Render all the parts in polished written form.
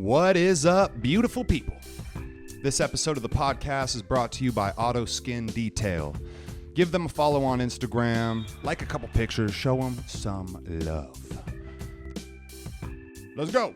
What is up, beautiful people? This episode of the podcast is brought to you by Auto Skin Detail. Give them a follow on Instagram, like a couple pictures, show them some love. Let's go.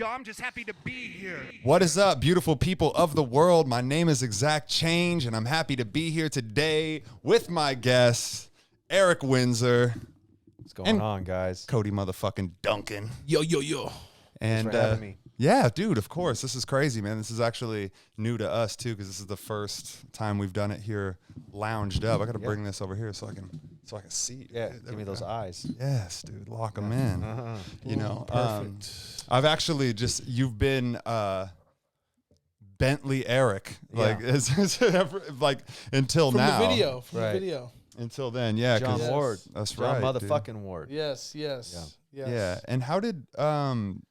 I'm just happy to be here. What is up, beautiful people of the world? My name is ExZac Change, and I'm happy to be here today with my guest, Eric Windsor. What's going on, guys? Cody motherfucking Duncan. Yo. And Thanks for having me. Yeah, dude, of course. This is crazy, man. This is actually new to us, too, because this is the first time we've done it here lounged up. I got to bring this over here so I can see. Yeah, Dude, give me those eyes. Yes, dude, lock them in. You know, Perfect. I've actually you've been Bentley Eric, like, like until From now. the video. From Right. the video. Until then, yeah. John 'cause Ward. That's John right, dude. motherfucking Ward. Yes. Yeah. And how did the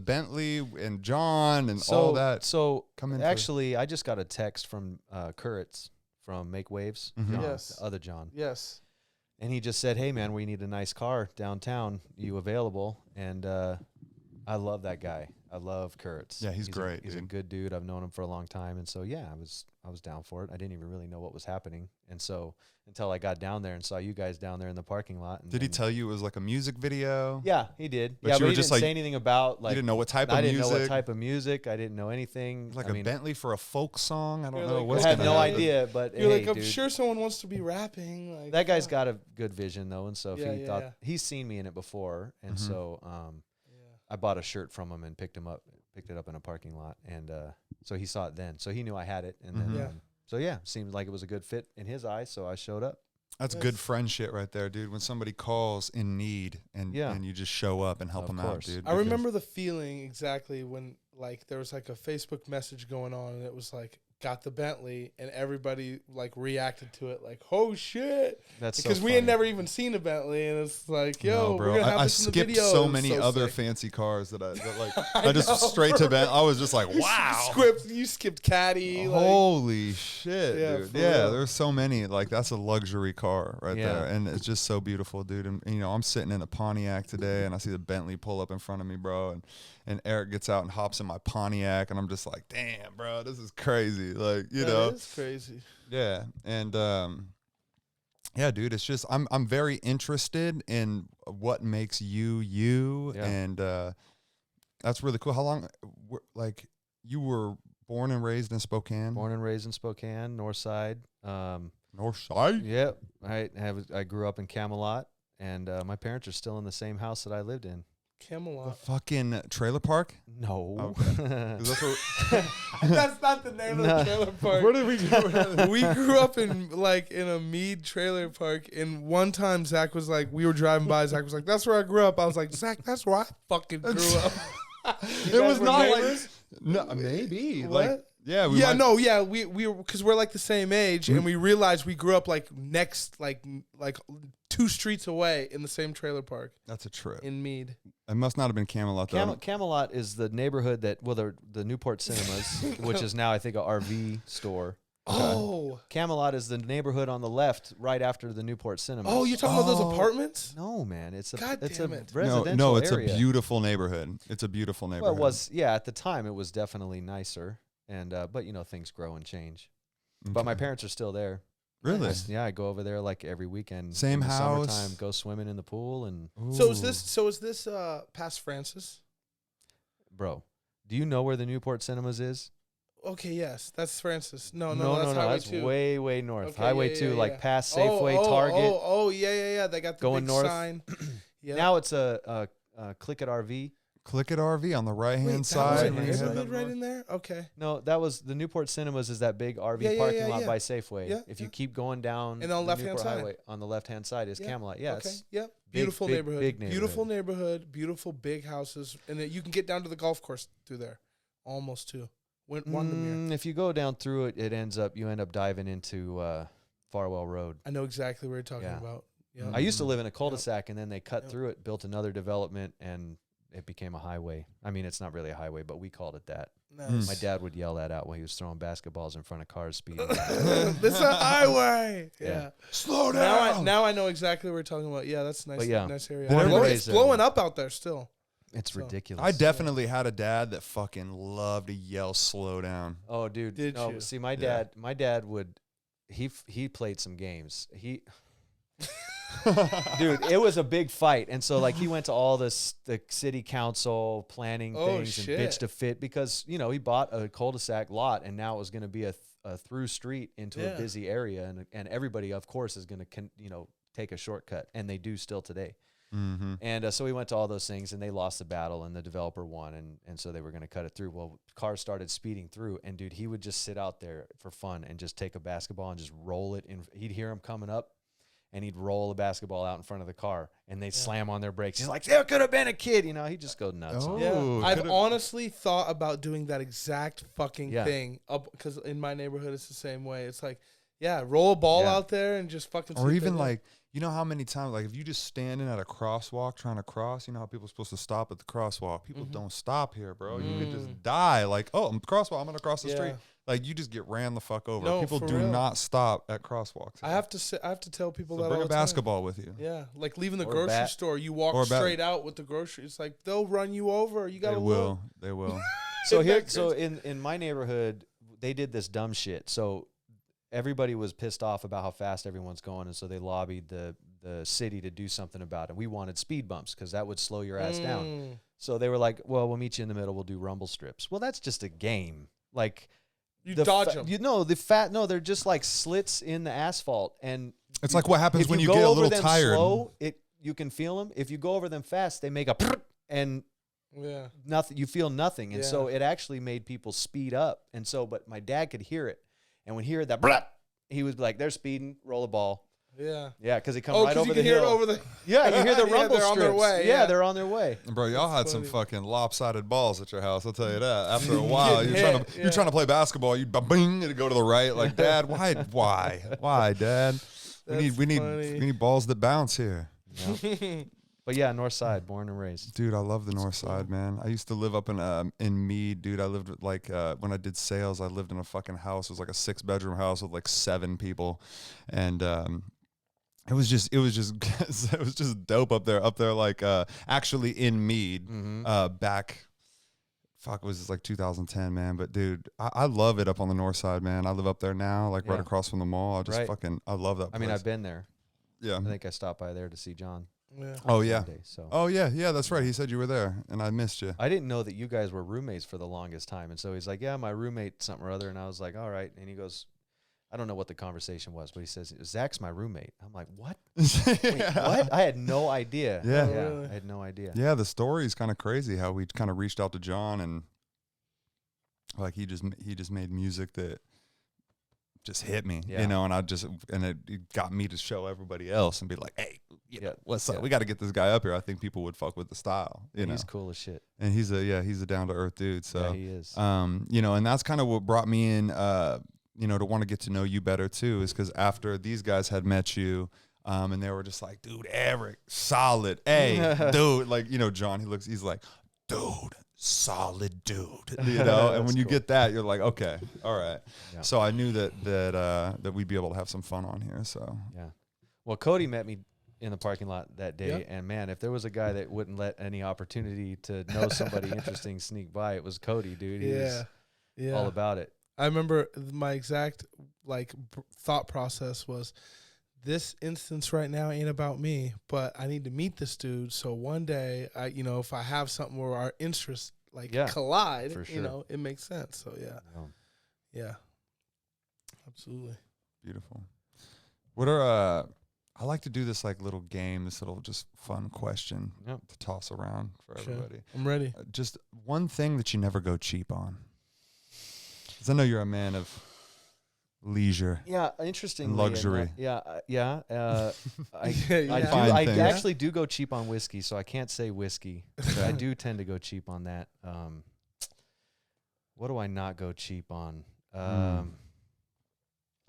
Bentley and John and all that come into? Actually, I just got a text from Kurtz from Make Waves. Mhm. John, Yes. the other John. Yes. And he just said, "Hey, man, we need a nice car downtown. You available?" And I love that guy. I love Kurtz. Yeah, he's great, He's a dude. good dude. I've known him for a long time, and so yeah, I was down for it. I didn't even really know what was happening, and so until I got down there and saw you guys down there in the parking lot. And Did he tell you it was like a music video? Yeah, he did. But Yeah, you but were he just didn't like- say anything about like. You didn't know what type of I music? didn't know what type of music. I didn't know anything. Like I a mean, Bentley for a folk song? I don't You're know. like, What's I had gonna no happen? idea, but You're hey, like, I'm dude, sure someone wants to be rapping. Like that guy's fuck. got a good vision though, and so if Yeah, he yeah, thought yeah. he's seen me in it before, and Mhm. so Yeah. I bought a shirt from him and picked it up in a parking lot, and so he saw it then, so he knew I had it, and then Mhm. Yeah. so yeah, seemed like it was a good fit in his eyes, so I showed up. That's Yes. good friend shit right there, dude. When somebody calls in need and Yeah. and you just show up and help Of them out, course. dude. I because- remember the feeling exactly when like there was like a Facebook message going on and it was like got the Bentley and everybody like reacted to it like, oh shit. That's Because so we had funny. never even seen a Bentley and it's like, yo, No, bro. we're gonna have I this in the skipped video. so It was many other sick. fancy cars that like I I just know, straight to bro. Ben. I was just like, You wow. You skipped Caddy. Like, Holy shit, Yeah, dude. for Yeah, real. there's so many. Like, that's a luxury car right Yeah. there. And it's just so beautiful, dude. And, you know, I'm sitting in a Pontiac today and I see the Bentley pull up in front of me, bro. And Eric gets out and hops in my Pontiac. And I'm just like, damn, bro, this is crazy. Like, you know. It's crazy. Yeah. And, yeah, dude, it's just, I'm very interested in what makes you, you. Yeah. And that's really cool. How long, you were born and raised in Spokane? Born and raised in Spokane, North Side. North Side? Yep, I grew up in Camelot, and my parents are still in the same house that I lived in. The Camelot. fucking trailer park? No. 'Cause that's what, That's not the name of No. the trailer park. where did we go? We grew up in a Mead trailer park, and one time Zach was like, we were driving by. Zach was like, "That's where I grew up." I was like, "Zach, that's where I fucking grew up." It was were not like, neighbors? no, maybe. What? Like, yeah, we Yeah, might- no, yeah, we were because we're like the same age, and we realized we grew up like next, like 2 streets away in the same trailer park That's a trip. in Mead. It must not have been Camelot, though. Camelot is the neighborhood that, well, the Newport Cinemas, which is now I think a RV store. Oh, Camelot is the neighborhood on the left, right after the Newport Cinemas. oh, you're talking about Oh. those apartments? No, man, it's a God it's damn a it. residential No, it's area. a beautiful neighborhood. It's a beautiful Well, neighborhood. it was, yeah, at the time it was definitely nicer, and but you know things grow and change. But my Okay. parents are still there. Really? Yeah, I go over there like every weekend. Same in the house? Summertime, go swimming in the pool, and So is Ooh. this past Francis? bro, do you know where the Newport Cinemas is? Okay, yes, that's Francis. No, no, that's Highway that's 2. way north. Okay, Highway yeah, 2, yeah, like yeah. past Safeway, oh, Target. Oh, yeah. They got the Going big north. sign. Yeah. Now it's a Click It RV. Click It RV on the right-hand Wait, that was side. a when you head neighborhood up right north. in there? Okay. No, that was the Newport Cinemas is that big RV Yeah, yeah, parking yeah, lot yeah. by Safeway. Yeah, if yeah. you keep going down And on the the left-hand Newport side. Highway, on the left-hand side is Yeah. Camelot. Yeah, Okay. it's Yep. big, Beautiful big, neighborhood. big Beautiful neighborhood. Beautiful big houses. And then you can get down to the golf course through there. Almost too. Windermere. If you go down through it, you end up diving into Farwell Road. I know exactly what you're talking Yeah. about. Yeah. Mhm. I used to live in a cul-de-sac, and then they cut Yep. through it, built another development, and it became a highway. I mean, it's not really a highway, but we called it that. Nice. My dad would yell that out when he was throwing basketballs in front of cars speeding. This is a highway. Yeah. Slow Now I know exactly what we're talking about. Yeah, that's nice. But yeah. Nice area. Born and It's raised blowing up out there still. It's So. ridiculous. I definitely had a dad that fucking loved to yell slow down. Oh, dude. Did no, you? see, my Yeah. dad would. He played some games. Dude, it was a big fight, and so like he went to all the city council planning things shit. and bitched a fit because he bought a cul-de-sac lot, and now it was going to be a through street into a busy area, and everybody, of course, is going to take a shortcut, and they do still today. Mm-hmm. And so we went to all those things, and they lost the battle, and the developer won, and so they were going to cut it through. Well, cars started speeding through, and dude, he would just sit out there for fun and just take a basketball and just roll it. He'd hear him coming up, and he'd roll a basketball out in front of the car, and they'd slam on their brakes. He's like, there could have been a kid. He'd just go nuts. Oh. on it. Yeah, Ooh, I've could've- honestly thought about doing that exact fucking Yeah. thing because in my neighborhood it's the same way. It's like, roll a ball Yeah. out there and just fucking. Or see even it. like, you know how many times, like if you just standing at a crosswalk trying to cross, you know how people are supposed to stop at the crosswalk. People don't stop here, bro. You could just die. Like, oh, I'm the crosswalk. I'm gonna cross the Yeah. street. Like you just get ran the fuck over. No, People for do real. not stop at crosswalks. I have to tell people So that bring all a the time. basketball with you. Yeah, like leaving the Or a grocery bat. store, you Or a walk bat. straight out with the grocery. It's like they'll run you over. You They gotta will. look. They will. So Isn't here, that so crazy? in my neighborhood, they did this dumb shit. So everybody was pissed off about how fast everyone's going, and so they lobbied the city to do something about it. We wanted speed bumps because that would slow your ass down. So they were like, "Well, we'll meet you in the middle. We'll do rumble strips." Well, that's just a game. Like You the dodge them. they're just like slits in the asphalt, and It's like what happens if when you go get a over little them tired. Slow, you can feel them. If you go over them fast, they make a and Yeah. nothing. You feel nothing, and so Yeah. it actually made people speed up. And so, but my dad could hear it, and when he heard that, he was like, "They're speeding. Roll the ball." Yeah. Yeah, because he comes Oh, right because over you the can hear hill. it over the. Yeah, you hear the Yeah, rumble they're on strips. their way, Yeah, yeah. they're on their way. Bro, y'all had some funny. fucking lopsided balls at your house. I'll tell you that. After a while, Getting you're hit, trying to play basketball. You bing, it'd go to the right. Like, Dad, why, Dad? That's We funny. need balls that bounce here. But yeah, North Side, born and raised. Dude, I love the North Side, man. I used to live up in Mead, dude. I lived like when I did sales, I lived in a fucking house. It was like a 6-bedroom house with like 7 people, and it was just it was just dope up there. Like actually in Mead, back. Fuck, it was like 2010, man. But dude, I love it up on the North Side, man. I live up there now, like right Yeah. across from the mall. I love that place. I mean, I've been there. yeah. I think I stopped by there to see John. Yeah. Oh yeah. one day, so Oh yeah, that's right. He said you were there, and I missed you. I didn't know that you guys were roommates for the longest time, and so he's like, "Yeah, my roommate, something or other," and I was like, "All right," and he goes, "I don't know what the conversation was, but he says Zach's my roommate." I'm like, "What? Wait, what?" I had no idea. Yeah. Oh, really? I had no idea. Yeah, the story is kind of crazy how we kind of reached out to John, and like he just made music that just hit me, Yeah. you know, and it got me to show everybody else and be like, hey, what's up? Yeah. We got to get this guy up here. I think people would fuck with the style, you know. He's cool as shit. And he's a down to earth dude. So Yeah, he is. you know, and that's kind of what brought me in, you know, to want to get to know you better too, is because after these guys had met you, and they were just like, dude, Eric, solid, hey, dude, like, you know, John, he's like, dude, solid dude, you know. And when you get that, you're like, okay, all right. Yeah. So I knew that we'd be able to have some fun on here. So Yeah. Well, Cody met me in the parking lot that day, Yep. and man, if there was a guy that wouldn't let any opportunity to know somebody interesting sneak by, it was Cody, dude. He was Yeah. all about it. I remember my exact thought process was, this instance right now ain't about me, but I need to meet this dude. So one day, if I have something where our interests collide, for sure. it makes sense. So yeah, absolutely. beautiful. What are I like to do this like little game, this little just fun question Yep. to toss around for Sure. everybody. I'm ready. Just one thing that you never go cheap on. Because I know you're a man of leisure. Yeah, interesting. And luxury. I Yeah. Fine I things. actually do go cheap on whiskey, so I can't say whiskey. But I do tend to go cheap on that. What do I not go cheap on? I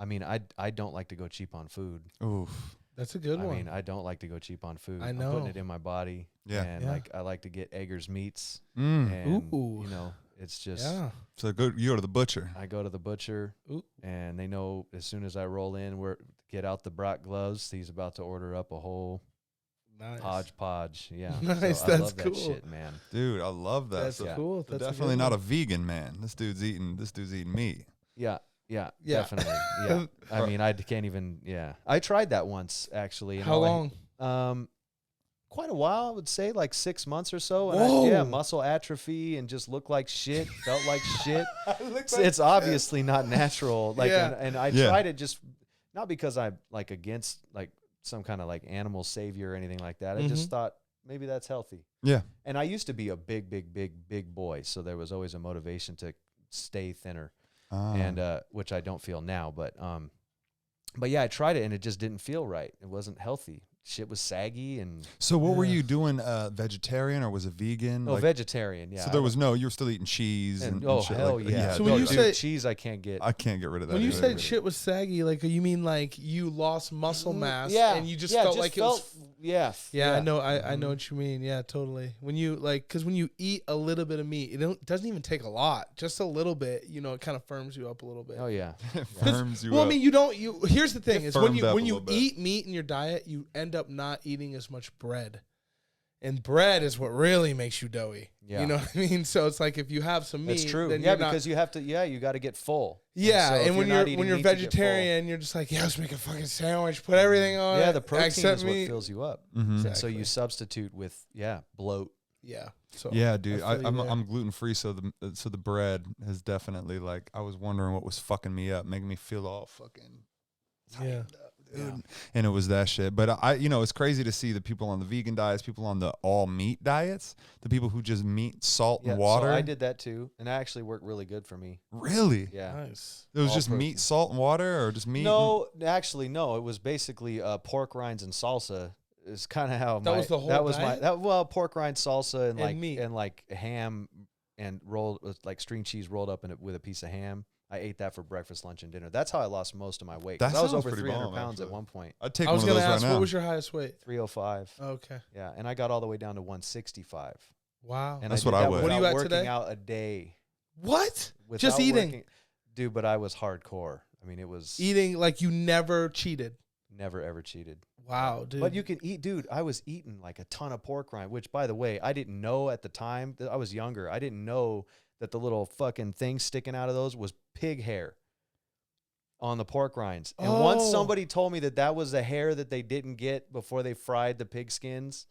mean, I don't like to go cheap on food. Oof. That's a good I one. mean, I don't like to go cheap on food. I I'm know. putting it in my body. Yeah. And Yeah. like I like to get Eggers meats. Mm. And Ooh. you know, it's just Yeah. So you go to the butcher. I go to the butcher Ooh. and they know as soon as I roll in, get out the Brock gloves, he's about to order up a whole Nice. hodgepodge. Yeah. Nice, So I that's love that cool. shit, man. Dude, I love that. That's So- cool. so That's definitely not a vegan man. This dude's eating meat. Yeah. Yeah, Yeah. definitely. Yeah. I mean, I can't even, I tried that once, actually. And How all long? quite a while, I would say, like 6 months or so. And Whoa. muscle atrophy and just looked like shit, felt like shit. It's obviously not natural. Like, Yeah. and I Yeah. tried it just not because I'm like against like some kind of like animal savior or anything like that. I just thought maybe that's healthy. Yeah. And I used to be a big boy, so there was always a motivation to stay thinner, and which I don't feel now. But yeah, I tried it and it just didn't feel right. It wasn't healthy. Shit was saggy and So what were Yeah. you doing? Vegetarian or was it vegan? oh, vegetarian. Yeah. So there was you were still eating cheese and oh shit hell like yeah. So when you dude, say- cheese, I can't get. I can't get rid of that. When you either. said shit was saggy, like you mean like you lost muscle mass, yeah, and you just yeah, felt like it was. yeah. Yeah, I know. I know what you mean. Yeah, totally. When you because when you eat a little bit of meat, it doesn't even take a lot. Just a little bit, it kind of firms you up a little bit. Oh yeah. It firms you Well, up. I mean, here's the thing: is when firmed up a you little bit. eat meat in your diet, you end up not eating as much bread, and bread is what really makes you doughy. Yeah. You know what I mean? So it's like if you have some meat, That's true. then Yeah, you're not- because you have to. Yeah, you got to get full. Yeah, so if and when not you're eating when you're meat, you get full. vegetarian, you're just like, let's make a fucking sandwich, put everything on it. Yeah, the protein except is what meat. fills you up. Mhm. And so you substitute with bloat. Yeah. So Yeah, dude, I feel you I'm there. gluten free, so the bread has definitely I was wondering what was fucking me up, making me feel all fucking Yeah. dude. And it was that shit. But it's crazy to see the people on the vegan diets, people on the all meat diets, the people who just meat, salt, Yeah, and water. So I did that too, and it actually worked really good for me. Really? Yeah. Nice. It was All just protein. meat, salt, and water, or just meat? No, actually, no. It was basically pork rinds and salsa. Is kind of how That was the whole that was diet? pork rind salsa and meat. like ham and rolled with like string cheese rolled up in it with a piece of ham. I ate that for breakfast, lunch, and dinner. That's how I lost most of my weight. 'Cause That I was sounds over pretty 300 bomb, pounds at actually. one point. I'd take I was one of gonna those ask, right now. what was your highest weight? 305. Okay. Yeah, and I got all the way down to 165. Wow. And That's I did what I that would. What are you without at working today? out a day. What? Without Just eating. working- Dude, but I was hardcore. I mean, it was Eating like you never cheated. never ever cheated. Wow, dude. But you can eat, dude. I was eating like a ton of pork rind, which, by the way, I didn't know at the time. That I was younger. I didn't know that the little fucking thing sticking out of those was pig hair on the pork rinds. And once Oh. somebody told me that was the hair that they didn't get before they fried the pig skins,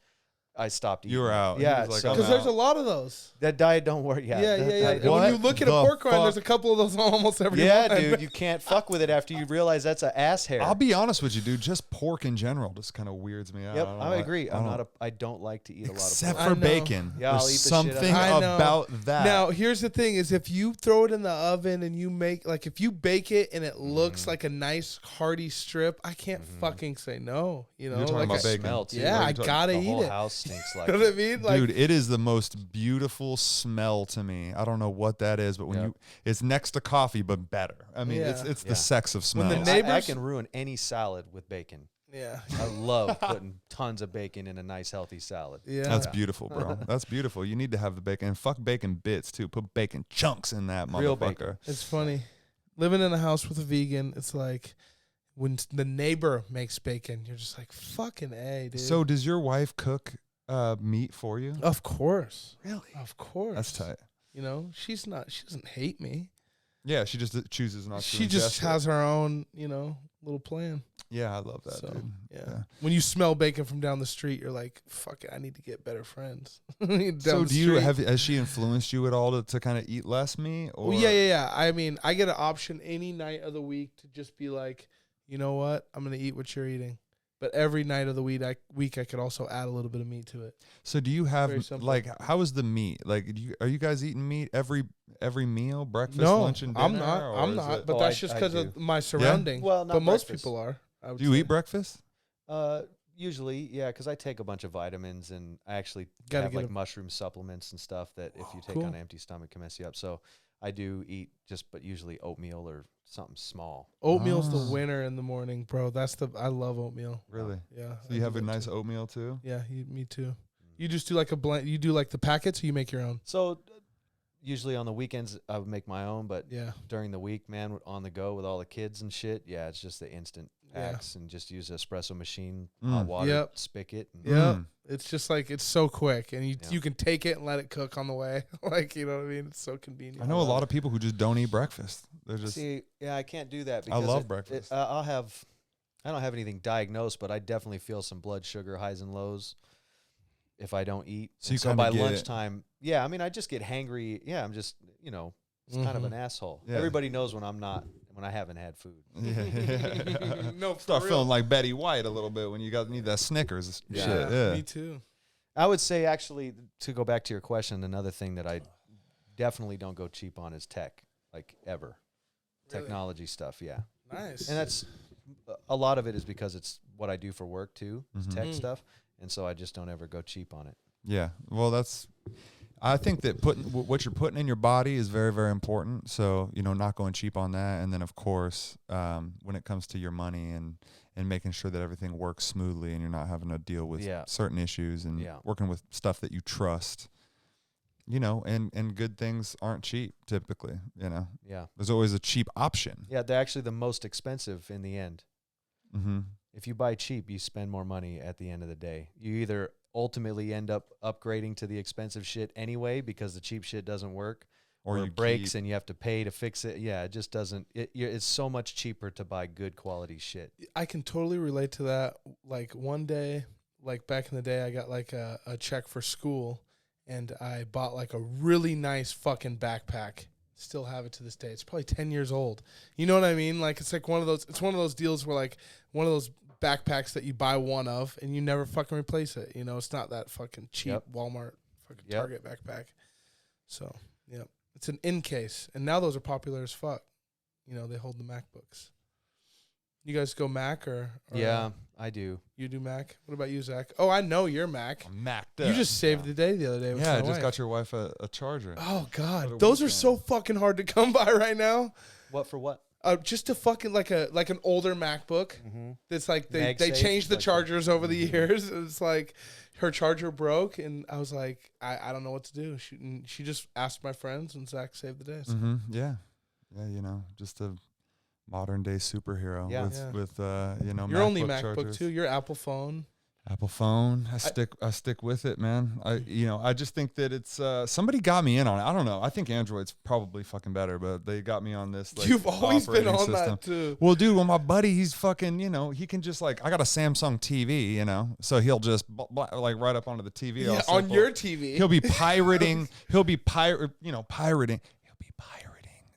I stopped eating. You were it. out. He Yeah, was like, so I'm because out. there's a lot of those. that diet don't work. Yeah, Yeah, that yeah, yeah. diet- And when you What look at a the pork rind, there's a fuck? couple of those on almost every Yeah, one. dude, you can't fuck with it after you realize that's an ass hair. I'll be honest with you, dude. Just pork in general just kind of weirds me out. Yep, don't I like- agree. I I don't like to eat a lot of except pork. I for know. bacon. Yeah, I'll There's eat the shit something out of it. I know. about that. Now, here's the thing: is if you throw it in the oven and you make if you bake it and it Mm-hmm. looks like a nice hearty strip, I can't fucking say no. You know, You're talking like about I- bacon. Smell too. Yeah, What are I you talking- gotta The eat whole it. house stinks like You know what I it. mean? Like, Dude, it is the most beautiful smell to me. I don't know what that is, but when Yep. it's next to coffee, but better. I mean, Yeah. it's Yeah. the sex of smell. the I neighbors- can ruin any salad with bacon. yeah, I love putting tons of bacon in a nice healthy salad. yeah. That's beautiful, bro. That's beautiful. You need to have the bacon. And fuck bacon bits, too. Put bacon chunks in that Real motherfucker. bacon. It's funny. Living in a house with a vegan, it's like when the neighbor makes bacon, you're just like, fucking A, dude. So does your wife cook meat for you? of course. Really? Of course. That's tight. You know, she doesn't hate me. Yeah, she just chooses not to. She just ingest it. has her own, little plan. Yeah, I love that, So, dude. yeah. When you smell bacon from down the street, you're like, fuck it, I need to get better friends. Down So the do you street. has she influenced you at all to kind of eat less meat? Or Well, yeah. I mean, I get an option any night of the week to just be like, you know what? I'm going to eat what you're eating. But every night of the week, I could also add a little bit of meat to it. So do you have Very simple. like how is the meat? Like are you guys eating meat every meal, breakfast, No, lunch, and dinner? I'm not. or I'm is not. it- But Oh, that's I- just I because do. of my surrounding. Well, not but most breakfast. people are. I would do you say. eat breakfast? Usually, yeah, because I take a bunch of vitamins and I actually Gotta have get like a- mushroom supplements and stuff that if you take cool. on an empty stomach can mess you up. So I do eat but usually oatmeal or something small. Oatmeal's Ah. the winner in the morning, bro. I love oatmeal. Really? Yeah. So I you do have a that nice too. oatmeal too? Yeah, me too. You just do like a blend. You do like the packets, or you make your own. So usually on the weekends I would make my own, but Yeah. during the week, man, on the go with all the kids and shit, yeah, it's just the instant Yeah. packs and just use an espresso machine, Mm. hot water, Yep. spigot. And Yeah. Mm. It's just like it's so quick, and Yeah. you can take it and let it cook on the way. Like, you know what I mean? It's so convenient. I know a lot of people who just don't eat breakfast. They're just See, yeah, I can't do that I because love breakfast. I don't have anything diagnosed, but I definitely feel some blood sugar highs and lows if I don't eat. So And you so kinda by get- lunchtime, yeah, I mean, I just get hangry. Yeah, I'm just, it's kind of an asshole. Yeah. Everybody knows when I haven't had food. yeah. No, for Start real. feeling like Betty White a little bit when you need that Snickers Yeah. shit. Yeah. Me too. I would say, actually, to go back to your question, another thing that I definitely don't go cheap on is tech, like ever. Really? Technology stuff, yeah. Nice. And that's a lot of it is because it's what I do for work too, is Mhm. tech Mm. stuff, and so I just don't ever go cheap on it. Yeah. Well, I think that what you're putting in your body is very, very important. So, not going cheap on that. And then, of course, when it comes to your money and making sure that everything works smoothly and you're not having to deal with Yeah. certain issues and Yeah. working with stuff that you trust, and good things aren't cheap typically, Yeah, There's always a cheap option. yeah, they're actually the most expensive in the end. Mm-hmm. If you buy cheap, you spend more money at the end of the day. You either ultimately end up upgrading to the expensive shit anyway because the cheap shit doesn't work, or you it breaks keep- and you have to pay to fix it. Yeah, it just doesn't. It's so much cheaper to buy good quality shit. I can totally relate to that. Like one day, like back in the day, I got like a check for school, and I bought like a really nice fucking backpack. Still have it to this day. It's probably 10 years old. You know what I mean? Like it's like one of those deals where like one of those backpacks that you buy one of and you never fucking replace it. It's not that fucking cheap Yep. Walmart fucking Yep. Target backpack. So, yeah. It's an in case. And now those are popular as fuck. They hold the MacBooks. You guys go Mac or Yeah, I do. you do Mac? What about you, Zach? Oh, I know you're Mac. I'm macked You up. just saved the day the other day with Yeah, I my just wife. got your wife a charger. Oh, For God. the Those are weekend. so fucking hard to come by right now. What for what? Just a fucking like an older MacBook. Mm-hmm. It's like they MagSafe, changed the like the- chargers over the years. It's like her charger broke, and I was like, I don't know what to do. She just asked my friends, and Zach saved the day. So. Mm-hmm. Yeah. Just a modern day superhero Yeah. Yeah. with Your only MacBook chargers. too. Your Apple phone. Apple phone. I stick with it, man. I just think that it's somebody got me in on it. I don't know. I think Android's probably fucking better, but they got me on this. Like, You've always been operating on system. that too. Well, dude, my buddy, he's fucking, he can just like, I got a Samsung TV, so he'll just like right up onto the TV. all Yeah, on simple. your TV. He'll be pirating. Pirating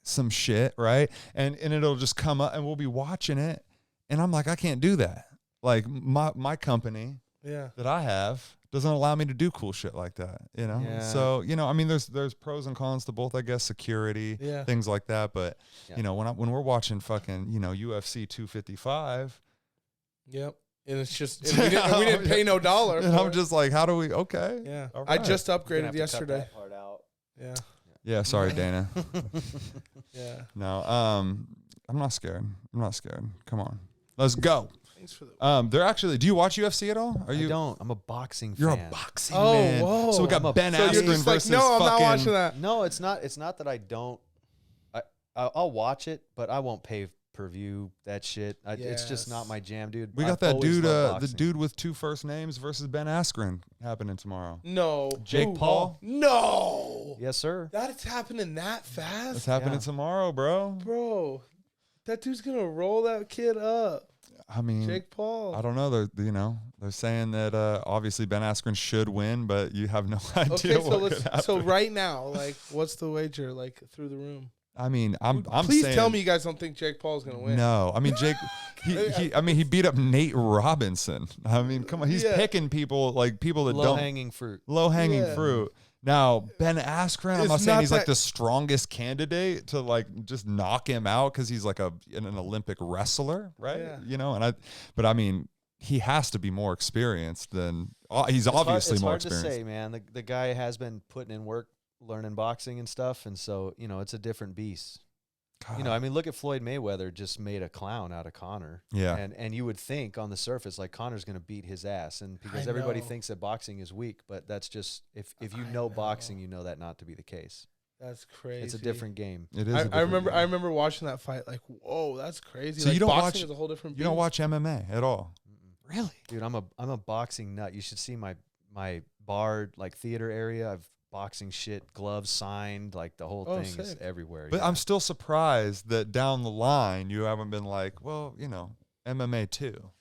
some shit, right? And it'll just come up, and we'll be watching it, and I'm like, I can't do that. Like my company Yeah. that I have doesn't allow me to do cool shit like that, Yeah. So I mean, there's pros and cons to both, I guess, security, Yeah. things like that. But Yeah. when we're watching fucking UFC 255, Yep. And it's just and we didn't pay no dollar. and for I'm it. just like, how do we? Okay, Yeah. all I right. just You're gonna upgraded have to cut yesterday. that part out. Yeah. yeah. Sorry, Dana. Yeah. No, I'm not scared. Come on, let's go. Thanks for the. They're actually. Do you watch UFC at all? Are you? I don't. I'm a boxing You're fan. a boxing Oh, man. whoa. So we got I'm a- Ben So you're Askren just like, versus no, I'm not fucking. watching that. No, it's not. It's not that I don't. I'll watch it, but I won't pay per view that shit. It's just not Yes. my jam, dude. We got I've that always dude, loved the boxing. dude with two first names versus Ben Askren happening tomorrow. No. Jake Who? Paul? No. Yes, sir. That's happening that fast? It's happening Yeah. tomorrow, bro. Bro, that dude's going to roll that kid up. I mean, Jake Paul. I don't know. They're saying that obviously Ben Askren should win, but you have no idea Okay, what could happen. so right now, like, what's the wager, like, through the room? I mean, I'm Please saying, tell me you guys don't think Jake Paul's gonna win. No, I mean Jake. He beat up Nate Robinson. I mean, come on, he's picking people that low hanging fruit. Low hanging fruit. Now Ben Askren, I'm not saying he's like the strongest candidate to like just knock him out because he's like an Olympic wrestler, right? Yeah. You know, but I mean, he has to be more experienced than he's obviously more experienced. It's hard to say, man. The guy has been putting in work, learning boxing and stuff, and so it's a different beast. God. I mean, look at Floyd Mayweather just made a clown out of Conor. Yeah. And you would think on the surface like Conor's going to beat his ass, and because everybody thinks that boxing is weak, but that's just if you know boxing, you know that not to be the case. That's crazy. It's a different game. It is. I remember watching that fight. Like, whoa, that's crazy. So like, you don't boxing watch? Is a whole different. You don't watch MMA at all? Really, dude? I'm a boxing nut. You should see my bar like theater area. I've boxing shit, gloves signed, like the whole thing is everywhere. But I'm still surprised that down the line you haven't been like, well, MMA too.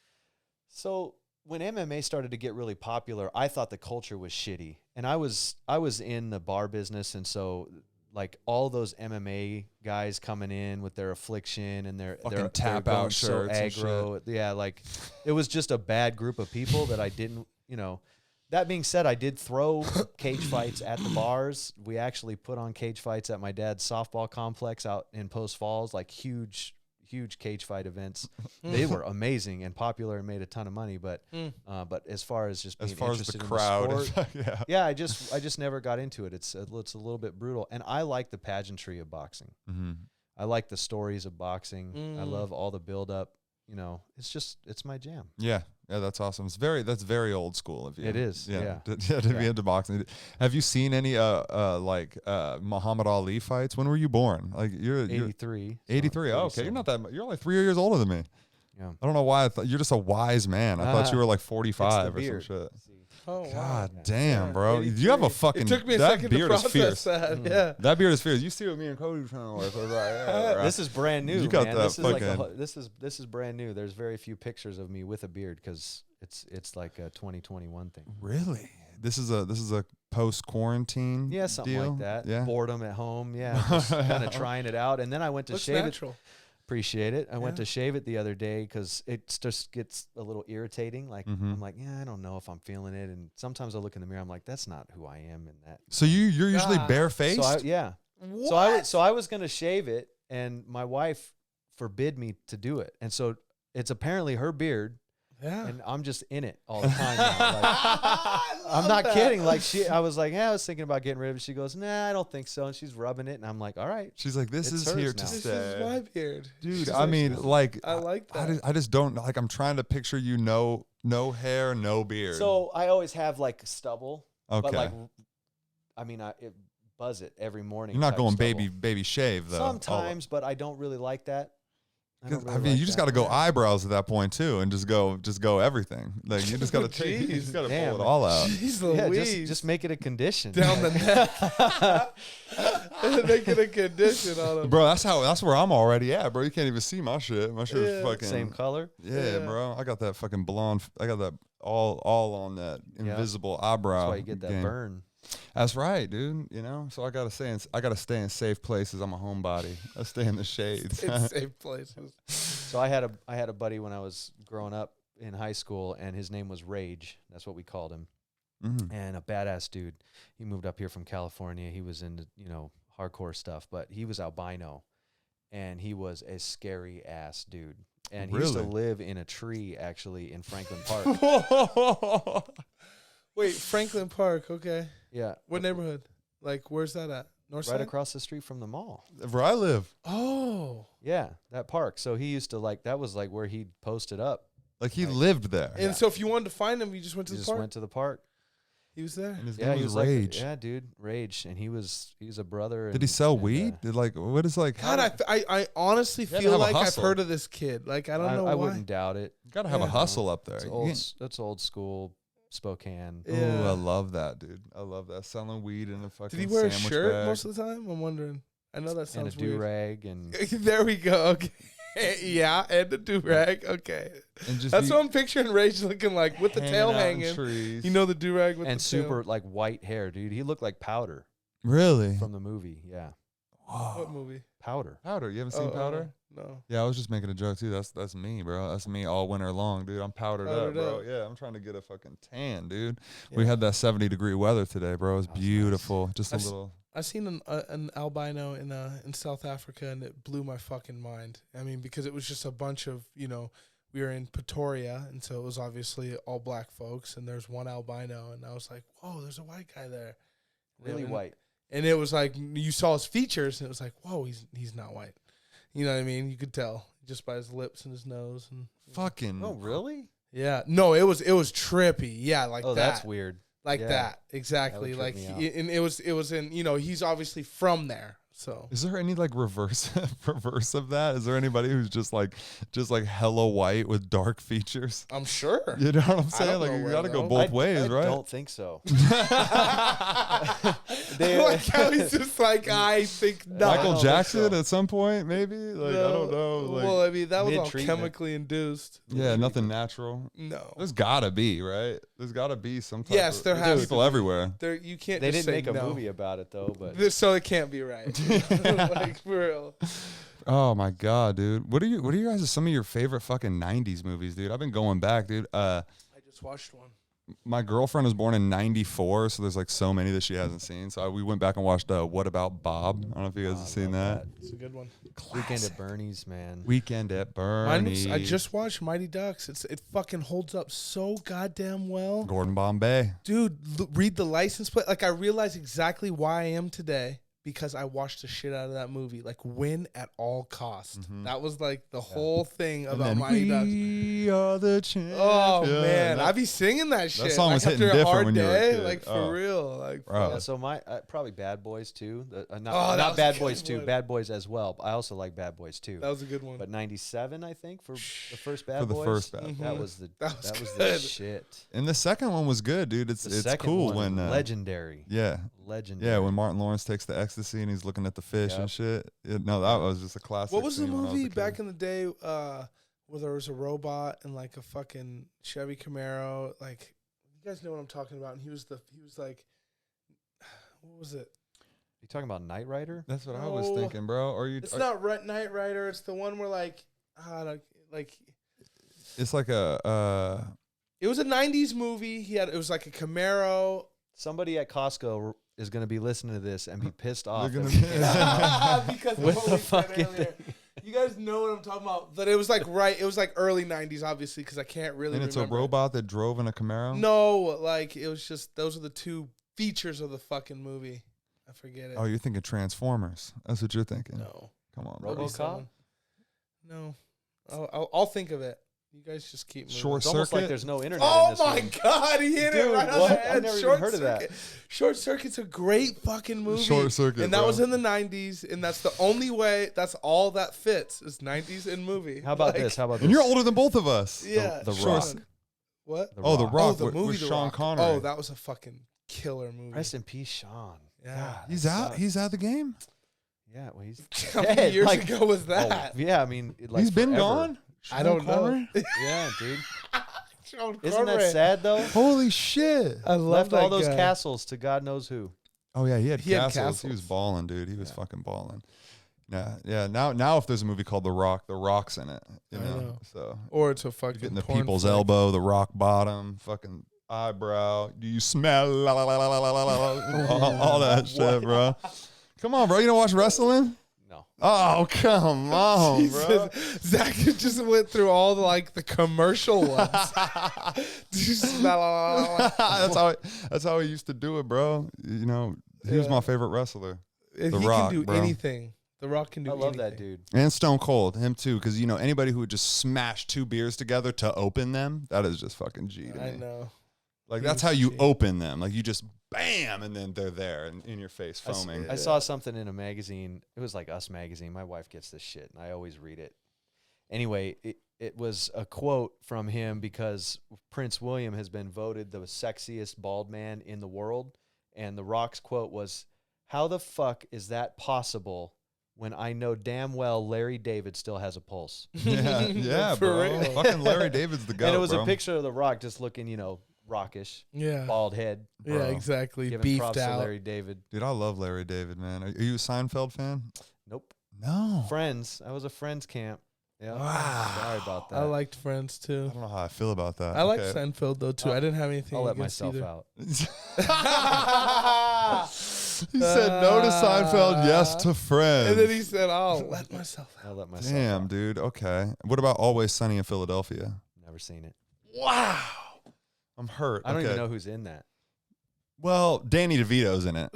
So when MMA started to get really popular, I thought the culture was shitty, and I was in the bar business, and so like all those MMA guys coming in with their affliction and their tap going out so shirts aggro, yeah, like it was just a bad group of people that I didn't, That being said, I did throw cage fights at the bars. We actually put on cage fights at my dad's softball complex out in Post Falls, like huge cage fight events. They were amazing and popular and made a ton of money. But as far as just being interested the in crowd, the sport, yeah, I just never got into it. It's a little bit brutal, and I like the pageantry of boxing. Mm-hmm. I like the stories of boxing. I love all the build up. It's my jam. Yeah, that's awesome. That's very old school of you. It is. Yeah. To be into boxing. Have you seen any Muhammad Ali fights? When were you born? Like you're 83. 83. Oh, okay. You're like 3 years older than me. Yeah. I don't know why I thought you're just a wise man. I thought you were like 45 or some shit. Oh, God wow. damn, bro. You have a fucking. It took me a that second beard to is process fierce. that. Yeah. That beard is fierce. You see what me and Cody were trying to work. I was like, yeah, right. This is brand new. You got man. that This is like fucking- this is brand new. There's very few pictures of me with a beard because it's like a 2021 thing. Really? This is a post quarantine. Yeah, something deal? like that. Yeah. Boredom at home. Yeah, just kind of trying it out. And then I went to Looks shave natural. it. Appreciate it. I went to shave it the other day because it just gets a little irritating. Like I'm like, I don't know if I'm feeling it. And sometimes I look in the mirror, I'm like, that's not who I am. In that. So you're usually barefaced. What? So I was gonna shave it, and my wife forbid me to do it. And so it's apparently her beard. Yeah. And I'm just in it all the time now. Like, I'm not kidding. Like I was like, I was thinking about getting rid of it. She goes, nah, I don't think so. And she's rubbing it, and I'm like, all right. She's like, this It's is hers here now. to This stay. is my beard. Dude, I mean, like, I like that. I just don't, like, I'm trying to picture you, no hair, no beard. So I always have like stubble. Okay. But like, I mean, I buzz it every morning. You're not type going stubble. baby shave, though. Sometimes, but I don't really like that. I mean, you just got to go eyebrows at that point too, and just go everything. Like you just got to you just got to pull it all out. Jeez Yeah, Louise. just make it a condition. down the neck. Make it a condition on him. Bro, that's where I'm already at, bro. You can't even see my shit. My shit is fucking Same color. Yeah, bro. I got that fucking blonde. I got that all on that invisible eyebrow. That's why you get that game. burn. That's right, dude. So I gotta stay in safe places. I'm a homebody. I stay in the shades. In safe places. So I had a buddy when I was growing up in high school, and his name was Rage. That's what we called him. Mm-hmm. And a badass dude. He moved up here from California. He was into hardcore stuff, but he was albino, and he was a scary ass dude. And he used to Really? live in a tree actually in Franklin Park. Wait, Franklin Park. Okay. Yeah, What neighborhood? Like, where's that at? North right side? across the street from the mall. Where I live, Oh. Yeah, that park. So he used to that was like where he posted up. like he lived there. And so if you wanted to find him, you just went to He the just park? went to the park. He was there? And his Yeah, name he was was Rage. like, yeah, dude, Rage, and he was a brother. Did he sell weed? What is like? God, I honestly had to feel have a like I've hustle. heard of this kid. Like, I don't know I why. wouldn't doubt it. You gotta have a Yeah. hustle up there. That's old school Spokane. Oh, Yeah. I love that, dude. I love that. Selling weed in a fucking Did he wear a sandwich shirt bag. most of the time? I'm wondering. I know that And a sounds weird. do-rag and There we go. Okay. Yeah, and the do-rag. Okay. And just That's be what I'm picturing Rage looking like with the tail out in hanging. trees. You know the do-rag with and the tail. super like white hair, dude. He looked like powder Really? from the movie. Yeah. What movie? Powder. Powder. You haven't seen Powder? No. Yeah, I was just making a joke too. That's me, bro. That's me all winter long, dude. I'm powdered up, bro. up. Yeah, I'm trying to get a fucking tan, dude. Yeah. We had that 70-degree weather today, bro. It was beautiful. Nice. Just a little. I seen an albino in South Africa, and it blew my fucking mind. I mean, because it was just a bunch of, we were in Pretoria, and so it was obviously all black folks, and there's one albino, and I was like, whoa, there's a white guy there. Really white. And it was like, you saw his features, and it was like, whoa, he's not white. You know what I mean? You could tell just by his lips and his nose. And Fucking. Oh, really? yeah. No, it was trippy. Yeah, like Oh, that. that's weird. Like Yeah. that. Exactly. That would Like, trip me out. and it was in, he's obviously from there. So Is there any like reverse of that? Is there anybody who's just like hella white with dark features? I'm sure. You know what I'm I saying? don't Like know you where, gotta go though. both ways, I right? don't think so. I like how he's just like, I think not. I Michael don't think Jackson so. at some point, maybe. Like I don't know. Like, well, I mean, that was all mid-treatment. chemically induced. yeah, nothing natural. No. There's gotta be, right? There's gotta be some type Yes, of, there has people to be. everywhere. There, you can't They just didn't say make a no. movie about it though, but So it can't be right. Like, for real. Oh my god, dude. What are you guys some of your favorite fucking 90s movies, dude? I've been going back, dude. I just watched one. My girlfriend was born in 94, so there's like so many that she hasn't seen. So we went back and watched What About Bob? I don't know if you guys have seen that. It's a good one. Weekend at Bernie's, man. Weekend at Mine Bernie's. was, I just watched Mighty Ducks. It fucking holds up so goddamn well. Gordon Bombay. Dude, read the license plate. Like, I realize exactly why I am today because I watched the shit out of that movie. Like, win at all cost. Mhm. That was like the whole thing And about then Mighty Ducks. we are the champions. Oh man, That- I be singing that shit. song like, was hitting after a different hard when you were a day, kid. like for Oh. real, like Bro. Yeah, so my probably Bad Boys too. that Not was a Bad good Boys 2, one. Bad Boys as well. I also like Bad Boys 2. that was a good one. But 97, I think, for the first Bad For the Boys. first Bad Mhm. That Boys. was the That was that was the good. shit. And the second one was good, dude. It's The second cool one, when legendary. yeah. Legendary. Yeah, when Martin Lawrence takes the ecstasy and he's looking at the fish Yep. and shit. No, that was just a classic. What was the scene when I movie a kid. back in the day where there was a robot and like a fucking Chevy Camaro? Like, you guys know what I'm talking about. And he was like, what was it? You talking about Knight Rider? That's what I was No. thinking, bro. Are you? It's not Knight Rider. It's the one where like It's like a. it was a '90s movie. It was like a Camaro. Somebody at Costco is going to be listening to this and be pissed off. They're that gonna we be- can't- Because of With what the we said fucking earlier. You guys know what I'm talking about. But it was like it was like early '90s, obviously, because I can't really. And it's a remember. robot that drove in a Camaro. No, like it was just those are the two features of the fucking movie. I forget it. Oh, you're thinking Transformers. That's what you're thinking. No, Come on, bro. Robo- Maybe RoboCop? someone- No, I'll think of it. You guys just keep moving. Short It's almost like Circuit? there's no internet in Oh this my room. God, he hit it Dude, right on what? the I head. never even Short heard of that. Circuit. Short Circuit's a great fucking movie. Short Circuit, and that bro. was in the '90s, and that's the only way. That's all that fits is '90s and movie. How about Like, this? How about this? And you're older than both of us. Yeah, The Sean. Rock. What? The Oh, The Rock. Rock. Oh, the with, movie with The Sean Rock. Connery. Oh, that was a fucking killer movie. Rest in peace, Sean. Yeah. God, He's that out. sucks. He's out of the game. Yeah, well, he's How many dead. years Like, ago was oh, that? yeah, I mean, like He's been forever. gone. I don't Sean know. Connery? Yeah, dude. Sean Isn't that Connery. sad though? Holy shit. I love Left that all those guy. castles to God knows who. Oh yeah, he had He had castles. He was castles. balling, dude. He was Yeah. fucking balling. Yeah. Now if there's a movie called The Rock, The Rock's in it. You I know. know. So Or it's a fucking getting the porn people's flick. elbow, the rock bottom, fucking eyebrow. Do you smell all that shit, bro? Come on, bro. You don't watch wrestling? No. Oh, come on, bro. Jesus. Zach just went through all the commercial ones. that's how he used to do it, bro. You know, he was Yeah. my favorite wrestler. And The he Rock, can do bro. anything. The Rock can do I love anything. that dude. And Stone Cold, him too, because you know anybody who would just smash two beers together to open them, that is just fucking G to me. I know. Like He that's was how you G. open them. Like you just bam, and then they're there and in your face foaming. I saw something in a magazine. It was like Us magazine. My wife gets this shit, and I always read it. Anyway, it was a quote from him because Prince William has been voted the sexiest bald man in the world. And The Rock's quote was, "How the fuck is that possible when I know damn well Larry David still has a pulse?" yeah, For bro. real. Fucking Larry David's the guy. And it was bro. a picture of The Rock just looking, rockish, Yeah. bald head. Yeah, Bro. exactly. Giving Beefed props to out. Larry David. Dude, I love Larry David, man. Are you a Seinfeld fan? Nope. No. Friends. I was a Friends camp. Yeah. Wow. Sorry about that. I liked Friends I too. don't know how I feel about that. I like Okay. Seinfeld though too. I didn't have anything I'll let against myself either. out. He said no to Seinfeld, yes to Friends. And then he said, "I'll let myself out." I'll let myself Damn, out. dude. Okay. What about Always Sunny in Philadelphia? Never seen it. Wow. I'm hurt. I don't Okay. even know who's in that. Well, Danny DeVito's in it.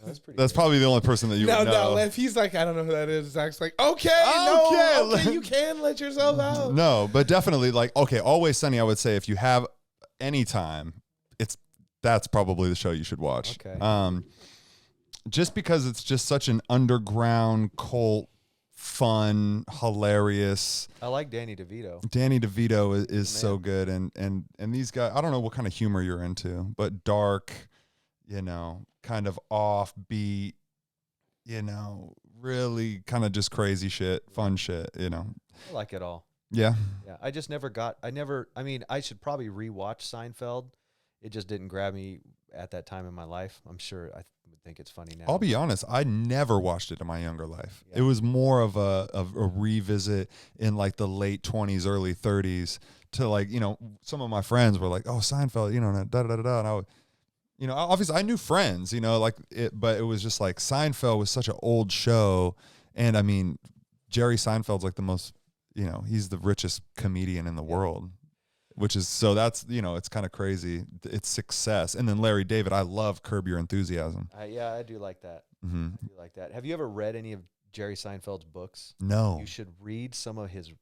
That's pretty. That's good. probably the only person that you would know. No. If he's like, I don't know who that is, Zach's like, okay, you can let yourself out. No, but definitely like, okay, Always Sunny, I would say if you have any time, that's probably the show you should watch. Okay. Just because it's just such an underground cult, fun, hilarious. I like Danny DeVito. Danny DeVito is Man. so good, and these guys, I don't know what kind of humor you're into, but dark, kind of offbeat, really kind of just crazy shit, fun shit, I like it all. Yeah. Yeah. I just never got. I mean, I should probably rewatch Seinfeld. It just didn't grab me at that time in my life. I'm sure I would think it's funny now. I'll be honest, I never watched it in my younger life. Yeah. It was more of a revisit in like the late 20s, early 30s to like, some of my friends were like, "Oh, Seinfeld, da da da da," and I would, obviously I knew Friends, but it was just like Seinfeld was such an old show, and I mean, Jerry Seinfeld's like the most, he's the richest comedian in the world. Which is, so that's, it's kind of crazy. It's success. And then Larry David, I love Curb Your Enthusiasm. Yeah, I do like that. Mm-hmm. I do like that. Have you ever read any of Jerry Seinfeld's books? No. You should read some of his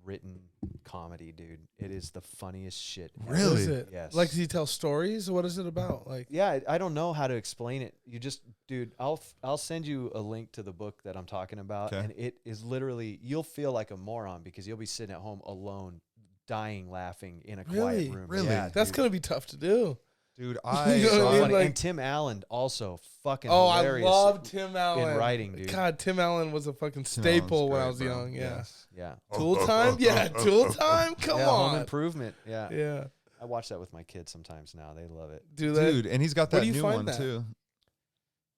written comedy, dude. It is the funniest shit ever. Really? What is it? Yes. Like, does he tell stories? What is it about? Like, Yeah, I don't know how to explain it. You just, dude, I'll send you a link to the book that I'm talking about, Okay. and it is literally, you'll feel like a moron because you'll be sitting at home alone, dying laughing in a Really? quiet room. Really? Yeah, that's dude. gonna be tough to do. Dude, You know So what I mean? funny. Like- And Tim Allen also fucking Oh, I hilarious. love Tim Allen in writing, dude. God, Tim Allen was a fucking Tim staple Allen's when I great, was bro. young. Yeah. Yes. Yeah. Tool time. Yeah, Tool time. Come Yeah, Home on. Improvement. Yeah. Yeah. I watch that with my kids sometimes now. They love it. Do that. Dude, and he's got Where that do you new find one that? too.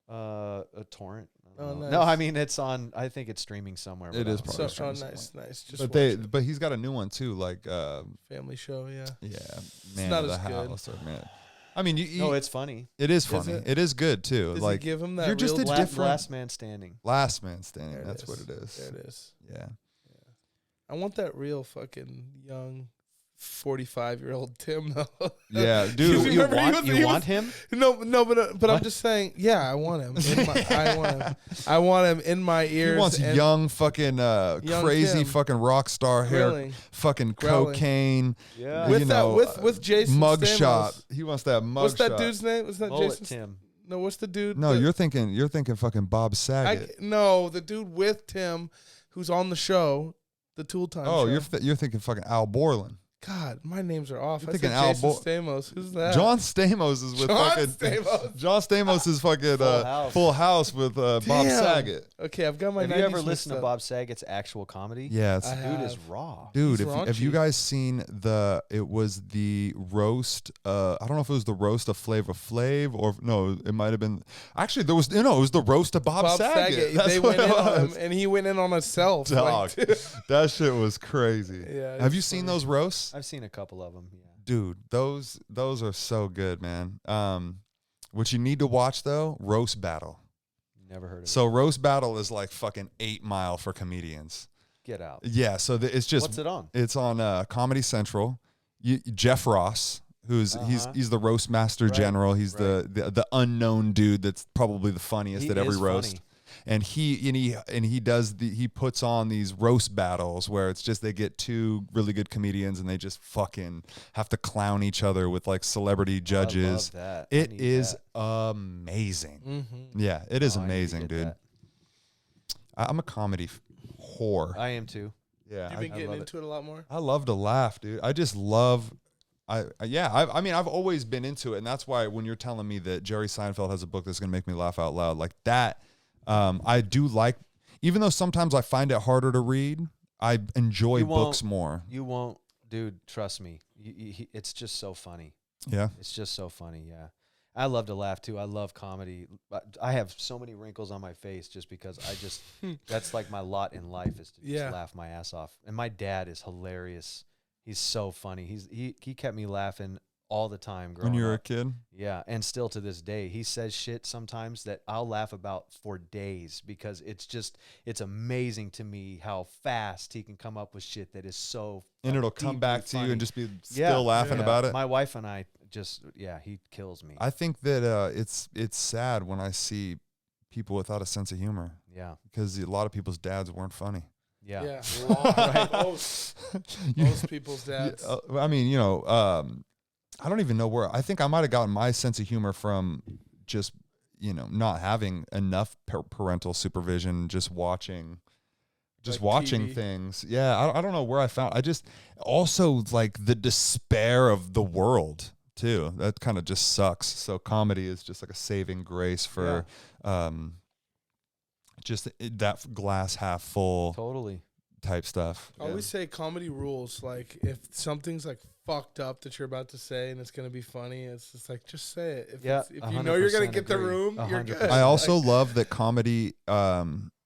A torrent. I don't Oh, know. nice. No, I mean it's on. I think it's streaming somewhere. It but is I don't probably know. So, oh, streaming nice. Just But watch it. he's got a new one too, like Family show. Yeah. Man not of the as good. House or Man. I mean, No, it's funny. it is funny. it? It is good too. Does like he give him that? you're just real a different- Last man standing. Last Man Standing. There it That's is. what it is. There it is. Yeah. I want that real fucking young 45-year-old Tim though. Yeah, You dude. You remember he want was- you he want was- him? No, but I'm What? just saying. Yeah, I want him. I want him in my ears. He wants and young fucking crazy Tim. fucking rock star hair, grilling. fucking Growling. cocaine. Yeah. With you that, know, with Jason mug Stamos. shot. He wants that mug What's that shot. dude's name? Was that Mullet Jason? Tim. No, what's the dude? No, that- you're thinking fucking Bob Saget. No, the dude with Tim, who's on the show, the Tool Time. Oh, show. you're thinking fucking Al Borland. God, my names are off. You're I thinking said Al Jason Bo- Stamos. Who's that? John Stamos is with John fucking Stamos. John Stamos is fucking House. Full House with Bob Damn. Saget. Okay, I've got my. Have you 90s ever mixed listened to up. Bob Saget's actual comedy? Yeah, it's, I Dude is have. raw. dude. He's Have you raunchy. guys seen it was the roast? I don't know if it was the roast of Flavor Flav or no, it might have been. Actually, it was the roast of Bob Saget. That's They what went it in on him, was. and he went in on himself. Dog, Like, that shit was crazy. Yeah, Have it's you seen funny. those roasts? I've seen a couple of them. Yeah. Dude, those are so good, man. What you need to watch though, Roast Battle. Never heard of So Roast Battle is like fucking 8 Mile for comedians. it. Get out. Yeah, so it's just What's it on? It's on Comedy Central. Jeff Ross, who's Uh-huh. he's the roast master Right, general. He's the unknown dude that's probably the funniest He at every is roast. funny. And he puts on these roast battles where it's just they get two really good comedians and they just fucking have to clown each other with like celebrity judges. I love that. I It need is that. amazing. mm-hmm. Yeah, it is Oh, I need to amazing, get dude. that. I'm a comedy whore. I am too. Yeah, You've been I getting love it. into it a lot more. I love to laugh, dude. I just love. I mean, I've always been into it, and that's why when you're telling me that Jerry Seinfeld has a book that's gonna make me laugh out loud, like that, I do like. Even though sometimes I find it harder to read, I enjoy You won't- books more. You won't, dude. Trust me. It's just so funny. Yeah. It's just so funny. Yeah. I love to laugh too. I love comedy. I have so many wrinkles on my face just because that's like my lot in life is to just laugh my ass off. And my dad is hilarious. He's so funny. He kept me laughing all the time growing up. When you were a kid? Yeah, and still to this day, he says shit sometimes that I'll laugh about for days because it's amazing to me how fast he can come up with shit that is so And it'll come back to funny. you and just be still laughing about it. My wife and I he kills me. I think that it's sad when I see people without a sense of humor. Yeah. Because a lot of people's dads weren't funny. Yeah. Right. Most people's dads. I mean, I don't even know where. I think I might have gotten my sense of humor from just, not having enough parental supervision, just watching TV. things. Yeah, I don't know where I found. I just also like the despair of the world too. That kind of just sucks. So comedy is just like a saving grace for just that glass half full Totally. type stuff. I always say comedy rules. Like if something's like fucked up that you're about to say and it's gonna be funny, it's just like just say it. If you know you're gonna get the room, you're good. I also love that comedy.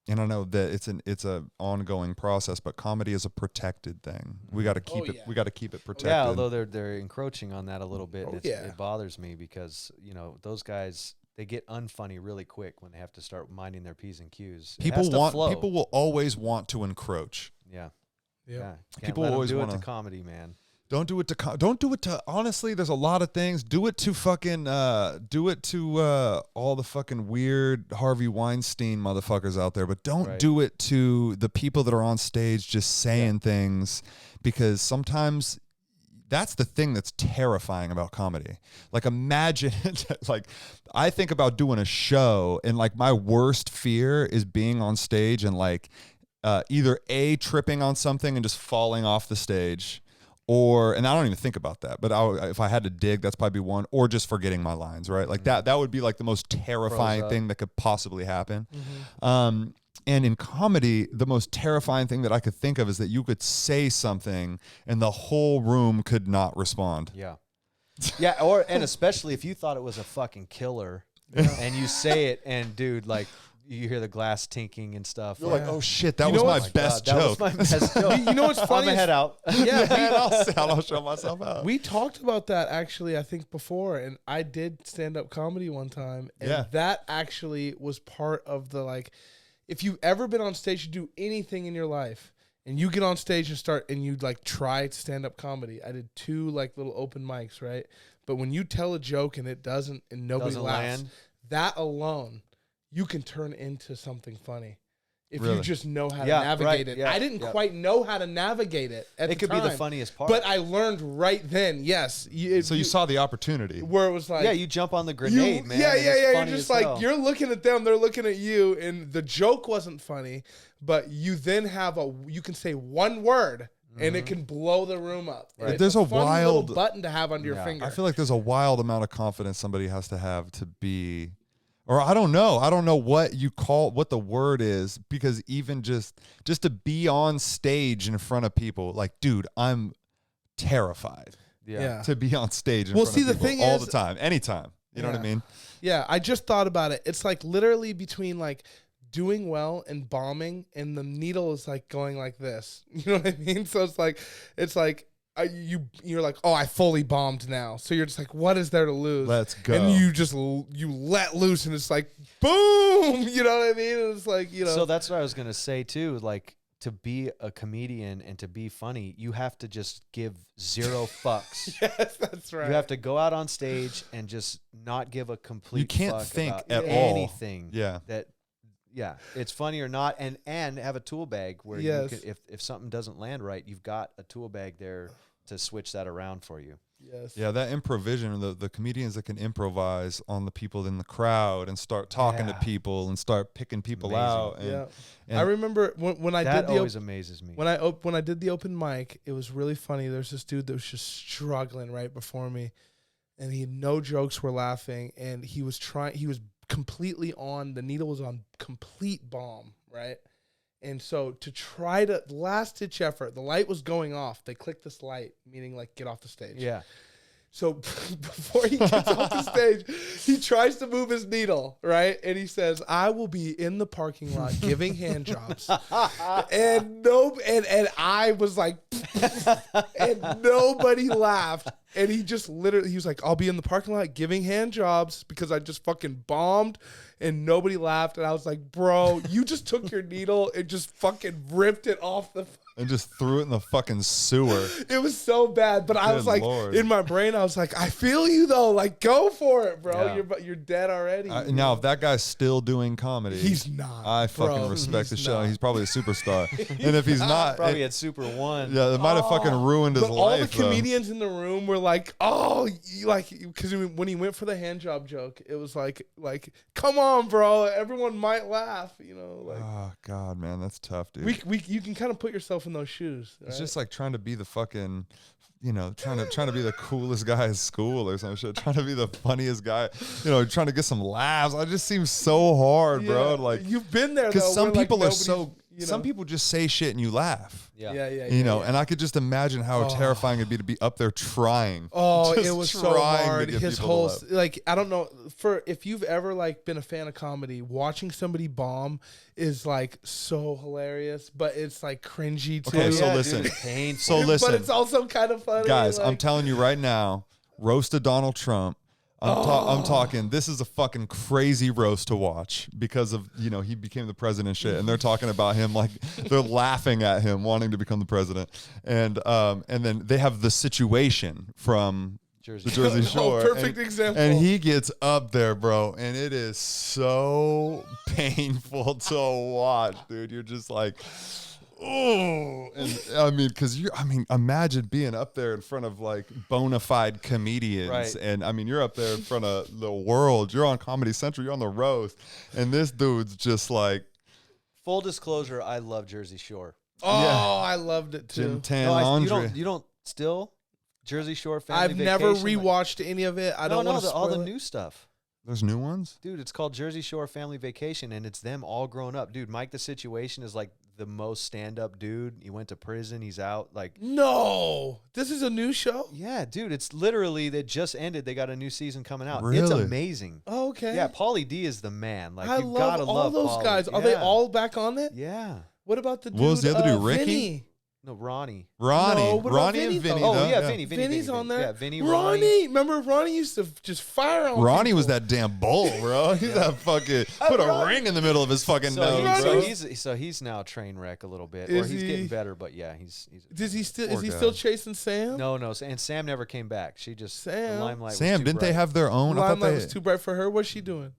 And I know that it's a ongoing process, but comedy is a protected thing. We got to keep it. We got to keep it protected. Yeah, although they're encroaching on that a little bit. It bothers me because those guys, they get unfunny really quick when they have to start minding their P's and Q's. People will always want to encroach. Yeah. Yeah. People always want to to comedy, man. Don't do it to honestly, there's a lot of things. Do it to fucking all the fucking weird Harvey Weinstein motherfuckers out there, but don't do it to the people that are on stage just saying things, because sometimes that's the thing that's terrifying about comedy. Like imagine like I think about doing a show and like my worst fear is being on stage and like either tripping on something and just falling off the stage. And I don't even think about that, but if I had to dig, that's probably one, or just forgetting my lines, right? Like that would be like the most terrifying thing that could possibly happen. Mm-hmm. And in comedy, the most terrifying thing that I could think of is that you could say something and the whole room could not respond. Yeah. Yeah. And especially if you thought it was a fucking killer and you say it and dude, like, you hear the glass tinking and stuff. You're like, oh shit, that was my best joke. That was my best joke. You know what's funny? I'm gonna head out. Yeah, I'll show myself out. We talked about that actually, I think before, and I did stand-up comedy one time, and that actually was part of the like, if you've ever been on stage to do anything in your life, and you get on stage and you like try stand-up comedy. I did 2 like little open mics, right? But when you tell a joke and it doesn't, and nobody laughs, that alone, you can turn into something funny if you just know how to navigate it. I didn't quite know how to navigate it at the time. It could be the funniest part. But I learned right then, yes. So you saw the opportunity. Where it was like... Yeah, you jump on the grenade, man. Yeah. You're just like, you're looking at them, they're looking at you, and the joke wasn't funny, but you then you can say one word, and it can blow the room up. Right. There's a fun wild... little button to have under your finger. I feel like there's a wild amount of confidence somebody has to have to be... Or I don't know what the word is, because even just to be on stage in front of people, like, dude, I'm terrified. Yeah. To be on stage in front of people thing all the time, anytime. You know what I mean? Yeah, I just thought about it. It's like literally between like doing well and bombing, and the needle is like going like this. You know what I mean? So it's like you're like, oh, I fully bombed now. So you're just like, what is there to lose? Let's go. And you let loose, and it's like, boom. You know what I mean? And it's like, So that's what I was gonna say too. Like, to be a comedian and to be funny, you have to just give 0 fucks. Yes, that's right. You have to go out on stage and just not give a complete. You can't fuck think about at all. Anything. Yeah. Yeah, it's funny or not, and have a tool bag where you can, if something doesn't land right, you've got a tool bag there to switch that around for you. Yes. Yeah, that improvisation, the comedians that can improvise on the people in the crowd and start talking to people and start picking people out. And I remember when I that did always amazes me. When I did the open mic, it was really funny. There's this dude that was just struggling right before me, and no jokes were laughing, and he was completely on, the needle was on complete bomb, right? And so to try to last ditch effort, the light was going off. They clicked this light, meaning like get off the stage. Yeah. So before he gets off the stage, he tries to move his needle, right? And he says, "I will be in the parking lot giving hand jobs." And I was like, and nobody laughed. And he just he was like, "I'll be in the parking lot giving hand jobs," because I just fucking bombed and nobody laughed. And I was like, "Bro, you just took your needle and just fucking ripped it off the And just threw it in the fucking sewer. It was so bad, but I was like, Lord. in my brain, I was like, I feel you though. Like, go for it, bro. Yeah. You're dead already. Now, if that guy's still doing comedy, He's not, I fucking bro. respect the He's show. not. He's probably a superstar. And if he's not, Probably at Super One. yeah, it might have fucking ruined his But all life. the comedians in the room were like, "Oh, because when he went for the hand job joke, it was like, come on, bro. Everyone might laugh, Oh God, man, that's tough, dude. You can kind of put yourself in those shoes. It's right? just like trying to be the fucking, trying to be the coolest guy at school or some shit. Trying to be the funniest guy, trying to get some laughs. It just seems so hard, bro. Yeah, Like, you've been there because though. some where, like, people are nobody's, so. Some people just say shit and you laugh. Yeah. Yeah. And I could just imagine how terrifying it'd be to be up there trying. Oh, Just it was so trying to hard. get His people whole to laugh. I don't know, for if you've ever been a fan of comedy, watching somebody bomb is so hilarious, but it's cringy too. Okay, so Yeah, listen. dude, it's painful. So listen, but it's also kind of funny. guys, I'm telling you right now, roast of Donald Trump. I'm talking, this is a fucking crazy roast to watch because of, he became the president and shit. And they're talking about him like they're laughing at him wanting to become the president. And then they have the situation from Jersey. the Jersey Shore. perfect example. And he gets up there, bro. And it is so painful to watch, dude. You're just like, oh, and imagine being up there in front of bona fide comedians, Right. and you're up there in front of the world. You're on Comedy Central. You're on the roast, and this dude's just like Full disclosure, I love Jersey Shore. I loved it too. Jim Tan No, Andre. you don't still Jersey Shore Family I've never Vacation, rewatched any of it. I don't want to all the spoil it. new stuff. There's new ones. Dude, it's called Jersey Shore Family Vacation, and it's them all grown up. Dude, Mike the Situation is the most stand-up dude. He went to prison. He's out. No, this is a new show. Yeah, dude, it's literally, they just ended. They got a new season coming out. It's Really? amazing. Oh, okay. Yeah, Pauly D is the man. I you love gotta all love those Pauly. guys. Are they Yeah. all back on it? Yeah. What about the dude? What was the other dude, Ricky? Vinny. No, Ronnie. Ronnie, No, what about Ronnie Vinny, and Vinny. though? Oh, though, yeah, Vinny. Vinny's on there. Yeah, Vinny, Ronnie. Ronnie. Remember, Ronnie used to just fire on Ronnie people. was that damn bull, bro. He's that fucking put a ring in the middle of his fucking nose, bro. He's now a train wreck a little bit, Is or he's he? getting better. But yeah, he's Is he still? Poor Is he guy. still chasing Sam? no. And Sam never came back. She just Sam. the limelight. was Sam, too didn't they bright. have their own? I thought Limelight they was too bright for her. What's she doing?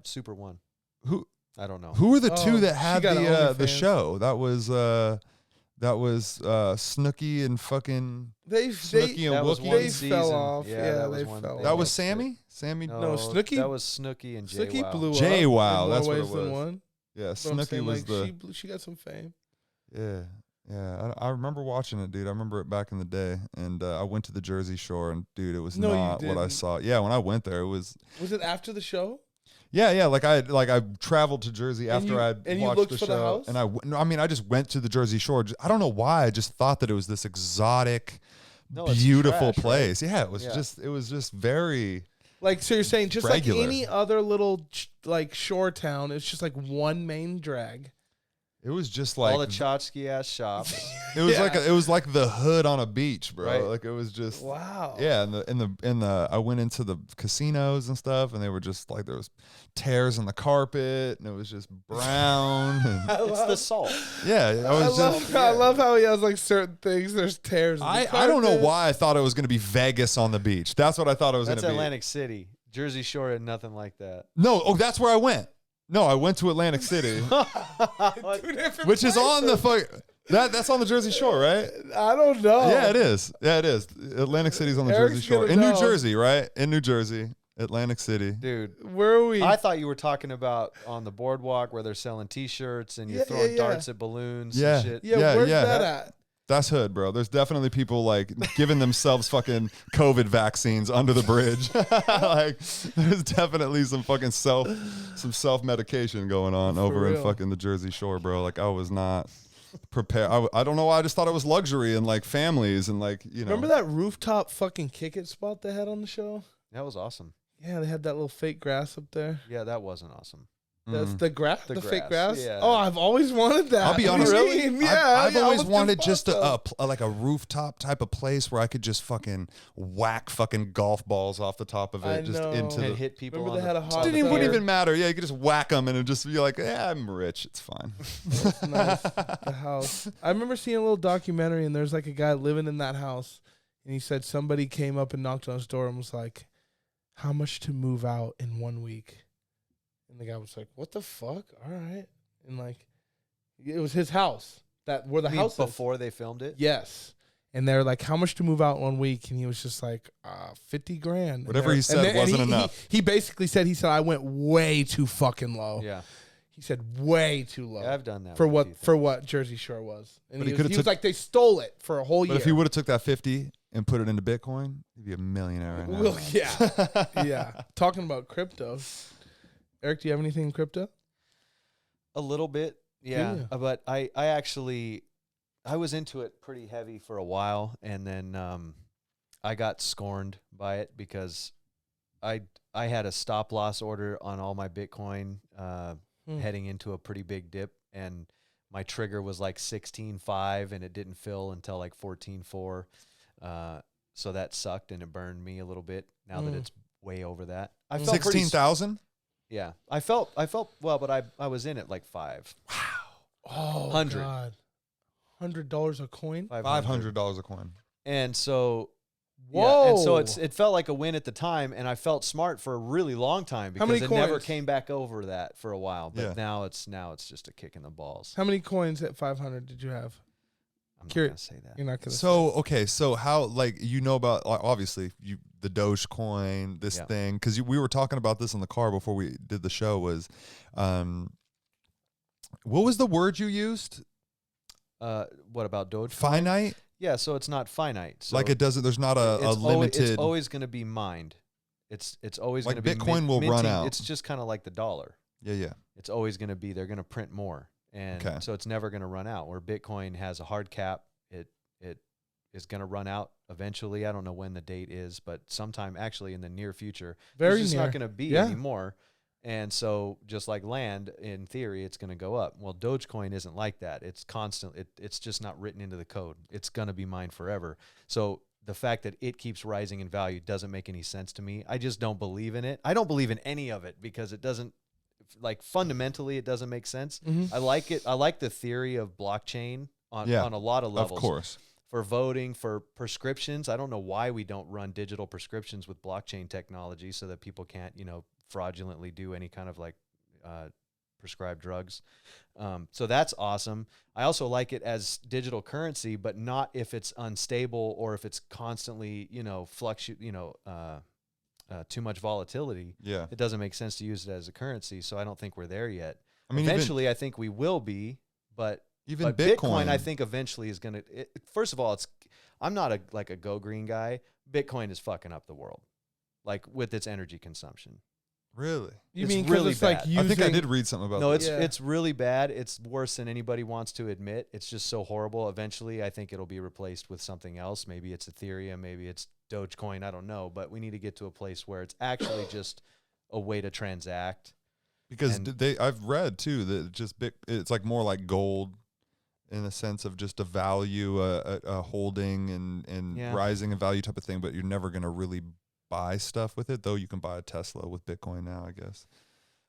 Super One? who I don't know. who were the Oh, two that she had got the OnlyFans. show? That was Snooki and fucking Snooki and That was Wookie. one They season. fell off. Yeah, Yeah, that was they one. fell they off. That was missed it. Sammy. Sammy. No, Snooki- That was Snooki and Jay. Snooki blew up. Jay in Wow, more that's what it ways than was. one. Yeah, But I'm Snooki saying, was the. she got some fame. Yeah. I remember watching it, dude. I remember it back in the day, and I went to the Jersey Shore, and dude, it was No, you not what I didn't. saw. Yeah, when I went there, it was. Was it after the show? Yeah. I traveled to Jersey And after you- I and you watched looked the for show, the house? and I just went to the Jersey Shore. I don't know why. I just thought that it was this exotic, No, it's beautiful trash, right? place. Yeah, it was Yeah. just very. So you're saying just Regular. like any other little shore town, it's just one main drag. It was just like all the tchotchke ass shops. it was Yeah. it was like the hood on a beach, bro. Right. Like it was just Wow. yeah. In the I went into the casinos and stuff, and they were just like there was tears in the carpet, and it was just brown. And, It's the salt. yeah, I love how he has certain things. There's tears. In the I don't know carpet. why I thought it was going to be Vegas on the beach. That's what I thought it was going That's to be. Atlantic City. Jersey Shore had nothing like that. No, that's where I went. No, I went to Atlantic City, Two different which is on the places. that's on the Jersey Shore, right? I don't know. Yeah, it is. Yeah, it is. Atlantic City's on the Eric's Jersey Shore. gonna In New know. Jersey, right? In New Jersey, Atlantic City. Dude, Where are we? I thought you were talking about on the boardwalk where they're selling T-shirts and you're Yeah, throwing yeah. darts at balloons Yeah. and shit. yeah, where's yeah. that at? That's hood, bro. There's definitely people giving themselves fucking COVID vaccines under the bridge. There's definitely some fucking self medication going on over in real. fucking the Jersey Shore, bro. I was not. prepare. I don't know why. I just thought it was luxury and like families and like, you know. Remember that rooftop fucking kick it spot they had on the show? That was awesome. Yeah, they had that little fake grass up there. Yeah, that wasn't awesome. That's the grass, the fake grass. Yeah. Oh, I've always wanted that. I'll be honest. Really? Yeah, I've always wanted just awesome. like a rooftop type of place where I could just fucking whack fucking golf balls off the top of it, I just know. into And the. hit people. Remember on they had a the hot It tub. wouldn't even matter. Yeah, you could just whack them and it'd just be like, yeah, I'm rich. It's fine. That's nice. The house. I remember seeing a little documentary, and there's like a guy living in that house, and he said somebody came up and knocked on his door and was like, "How much to move out in 1 week?" And the guy was like, "What the fuck? All right." And like, it was his house where the house is. before they filmed it. Yes. And they're like, "How much to move out 1 week?" And he was just like, 50 grand. Whatever he said wasn't enough. He basically said, I went way too fucking low. Yeah, He said way too low. yeah, I've done that for with a few what things. what Jersey Shore was. And But he he could've was took- like, they stole it for a whole year. But if he would have took that 50 and put it into Bitcoin, he'd be a millionaire right now. Well, yeah. Yeah. Talking about crypto. Eric, do you have anything in crypto? A little bit, yeah. you? But I actually, I was into it pretty heavy for a while, and then I got scorned by it because I had a stop loss order on all my Bitcoin heading into a pretty big dip, and my trigger was like 16.5, and it didn't fill until like 14.4. So that sucked, and it burned me a little bit. Now that it's way over that, I felt pretty 16,000? Yeah, I felt well, but I was in it like 5. Oh, 100. God. $100 a coin? $500 a coin. And so, Whoa. yeah, and so it felt like a win at the time, and I felt smart for a really long time How because many it never coins? came back over that for a while. But Yeah. now it's just a kick in the balls. How many coins at 500 did you have? I'm not Curi- gonna say that. You're not going to So, okay, so how, like, you know about, obviously, the Dogecoin, this Yeah. thing, because we were talking about this in the car before we did the show was, what was the word you used? What about Dogecoin? Finite? Yeah, so it's not finite. So Like it doesn't, there's not a it's limited. it's always going to be mined. It's always Like going to be Bitcoin will run minting. out. It's just kind of like the dollar. Yeah. It's always going to be, they're going to print more. And Okay. so it's never going to run out. Where Bitcoin has a hard cap, it is going to run out eventually. I don't know when the date is, but sometime actually in the near future. Very There's just near. not going to be Yeah. anymore. And so just like land, in theory, it's going to go up. Well, Dogecoin isn't like that. It's constant. It's just not written into the code. It's going to be mined forever. So the fact that it keeps rising in value doesn't make any sense to me. I just don't believe in it. I don't believe in any of it because it doesn't, like, fundamentally, it doesn't make sense. Mhm. I like it. I like the theory of blockchain on a lot of levels. Of course. For voting, for prescriptions. I don't know why we don't run digital prescriptions with blockchain technology so that people can't, fraudulently do any kind of like prescribed drugs. So that's awesome. I also like it as digital currency, but not if it's unstable or if it's constantly, too much volatility. Yeah. It doesn't make sense to use it as a currency. So I don't think we're there yet. I mean, Eventually, I think we will be, but even Bitcoin, I think eventually is going to. First of all, I'm not a go green guy. Bitcoin is fucking up the world, like with its energy consumption. Really? You It's mean 'cause really it's like bad. using, I think I did read something about No, that. it's really bad. It's worse than anybody wants to admit. It's just so horrible. Eventually, I think it'll be replaced with something else. Maybe it's Ethereum. Maybe it's Dogecoin. I don't know. But we need to get to a place where it's actually just a way to transact. Because And- I've read too that it's like more like gold in a sense of just a value, a holding and Yeah. rising in value type of thing. But you're never going to really buy stuff with it, though. You can buy a Tesla with Bitcoin now, I guess.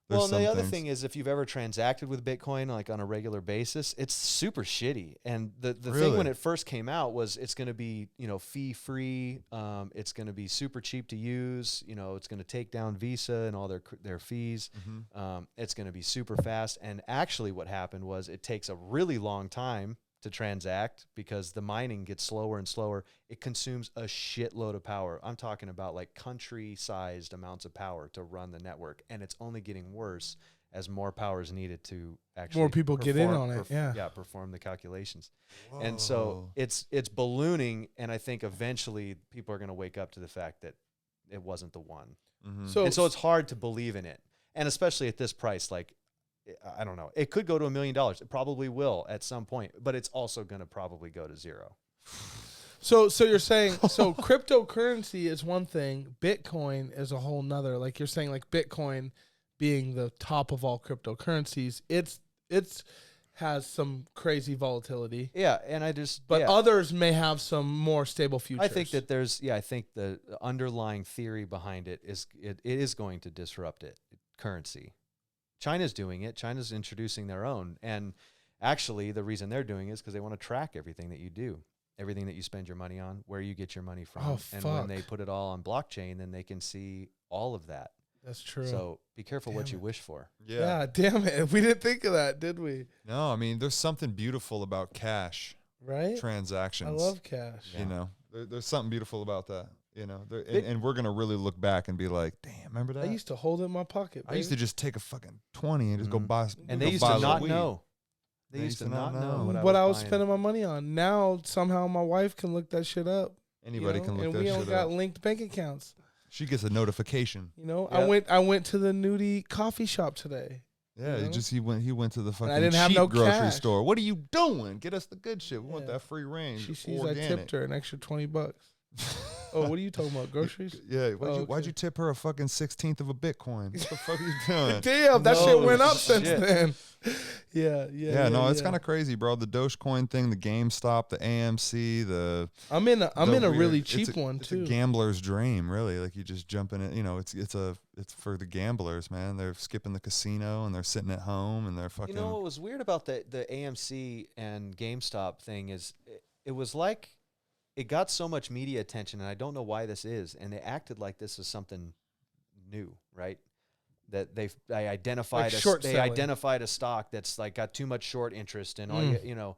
There's Well, and the some other things. thing is, if you've ever transacted with Bitcoin like on a regular basis, it's super shitty. And the thing Really? when it first came out was it's going to be fee free. It's going to be super cheap to use. It's going to take down Visa and all their fees. Mhm. It's going to be super fast. And actually, what happened was it takes a really long time to transact because the mining gets slower and slower. It consumes a shitload of power. I'm talking about like country-sized amounts of power to run the network, and it's only getting worse as more power is needed to actually More people get in on it, yeah. perform the calculations. And so it's ballooning, and I think eventually people are going to wake up to the fact that it wasn't the one. Mhm. So, And so it's hard to believe in it, and especially at this price, like I don't know. It could go to $1 million. It probably will at some point, but it's also going to probably go to zero. So you're saying, so cryptocurrency is one thing, Bitcoin is a whole nother. Like you're saying, like Bitcoin being the top of all cryptocurrencies, it's has some crazy volatility. Yeah, and but others may have some more stable futures. I think that I think the underlying theory behind it is going to disrupt currency. China's doing it. China's introducing their own, and actually the reason they're doing it is because they want to track everything that you do. Everything that you spend your money on, where you get your money from. Oh, and fuck. when they put it all on blockchain, then they can see all of that. That's true. So be careful what you wish for. Yeah, damn it. We didn't think of that, did we? No, I mean, there's something beautiful about cash Right? transactions. I love cash. You know, there's something beautiful about that. You know, and we're going to really look back and be like, damn, remember that? I used to hold it in my pocket, baby. I used to just take a fucking 20 and just go buy. And go they used buy to a not weed. know. They used to not know what I was buying. spending my money on. Now, somehow my wife can look that shit up. Anybody can look and that we shit don't up. got linked bank accounts. She gets a notification. You know, Yep. I went to the nudie coffee shop today. Yeah, You know? he went to the fucking I didn't have cheap no grocery cash. store. What are you doing? Get us the good shit. We want Yeah. that free range. She sees organic. I tipped her an extra $20. Oh, what are you talking about? Groceries? Yeah, why'd okay. you tip her a fucking 16th of a Bitcoin? What the fuck are you doing? Damn, that shit went up shit. since then. Yeah. No, it's kind of crazy, bro. The Dogecoin thing, the GameStop, the AMC, the I'm in a weird- really it's cheap a- one it's too. a gambler's dream, really. Like you just jump in it. You know, it's for the gamblers, man. They're skipping the casino and they're sitting at home and they're fucking. You know what was weird about the AMC and GameStop thing is it was like it got so much media attention, and I don't know why this is, and they acted like this is something new, right? That they identified Like short they selling. identified a stock that's like got too much short interest and all you know.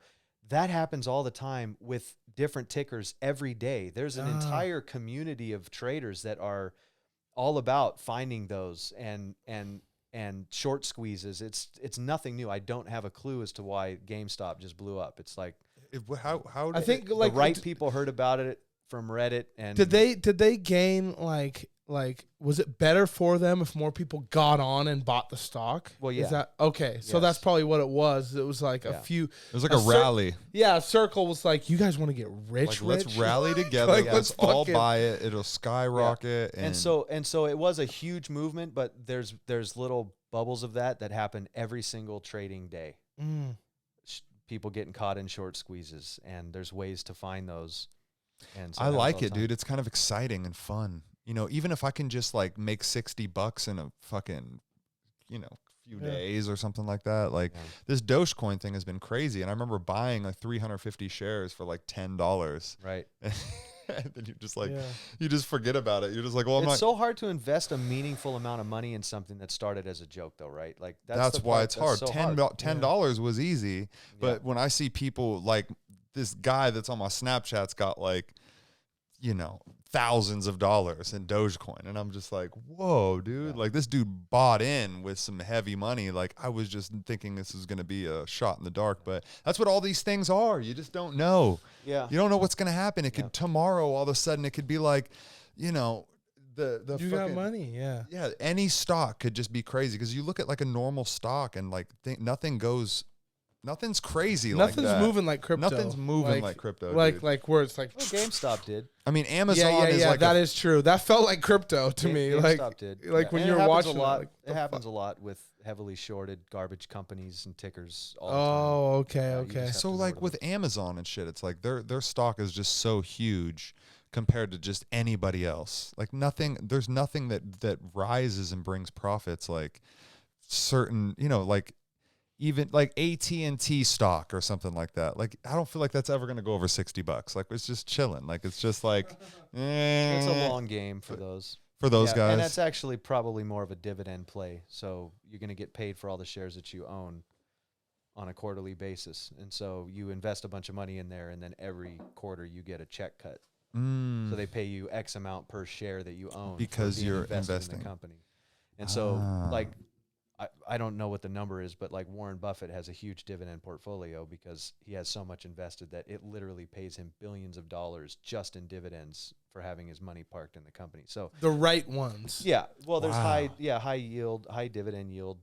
That happens all the time with different tickers every day. There's an entire community of traders that are all about finding those and short squeezes. It's nothing new. I don't have a clue as to why GameStop just blew up. It's like How I think the like right people heard about it from Reddit and did they gain like was it better for them if more people got on and bought the stock? Well, yeah. Is that okay? So Yes. that's probably what it was. It was like a Yeah. few. It was like a rally. Yeah, Circle was like, you guys want to get rich? Like, let's rich? rally together. Like, let's let's all fucking- buy it. It'll skyrocket. and so it was a huge movement, but there's little bubbles of that happen every single trading day. Mm. People getting caught in short squeezes, and there's ways to find those. And so I happens like all the it, time. dude. It's kind of exciting and fun. You know, even if I can just like make $60 in a fucking, few days or something like that. Like this Dogecoin thing has been crazy. And I remember buying like 350 shares for like $10. Right. And then you just like, you just forget about it. You're just like, well, I'm It's not. so hard to invest a meaningful amount of money in something that started as a joke, though, right? Like That's the why part it's that's hard. so $10 was easy. But when I see people like this guy that's on my Snapchat's got like, thousands of dollars in Dogecoin. And I'm just like, whoa, dude. Like this dude bought in with some heavy money. Like I was just thinking this is going to be a shot in the dark, but that's what all these things are. You just don't know. Yeah. You don't know what's going to happen. It could tomorrow, all of a sudden it could be like, the You fucking, got money, yeah. Yeah, any stock could just be crazy because you look at like a normal stock and like nothing's crazy like that. Nothing's moving like crypto. Nothing's moving like crypto. Like dude. like where it's like Well, GameStop did. I mean, Amazon is yeah, like that is true. That felt like crypto to me. GameStop Like did. like when And it you're happens watching a lot. like, It happens a lot with heavily shorted garbage companies and tickers all the oh, okay, you okay. just so have to like ignore with Amazon and shit. It's like their stock is just so huge compared to just anybody else. Like there's nothing that rises and brings profits like certain, like even like AT&T stock or something like that. Like I don't feel like that's ever going to go over $60. Like it's just chilling. Like it's just like It's a long game for those. for those guys. And that's actually probably more of a dividend play. So you're going to get paid for all the shares that you own on a quarterly basis. And so you invest a bunch of money in there, and then every quarter you get a check cut. So they pay you X amount per share that you own Because for being you're invested investing. in the company. And so like I don't know what the number is, but like Warren Buffett has a huge dividend portfolio because he has so much invested that it literally pays him billions of dollars just in dividends for having his money parked in the company. So The right ones. yeah, well, there's Wow. high yield, high dividend yield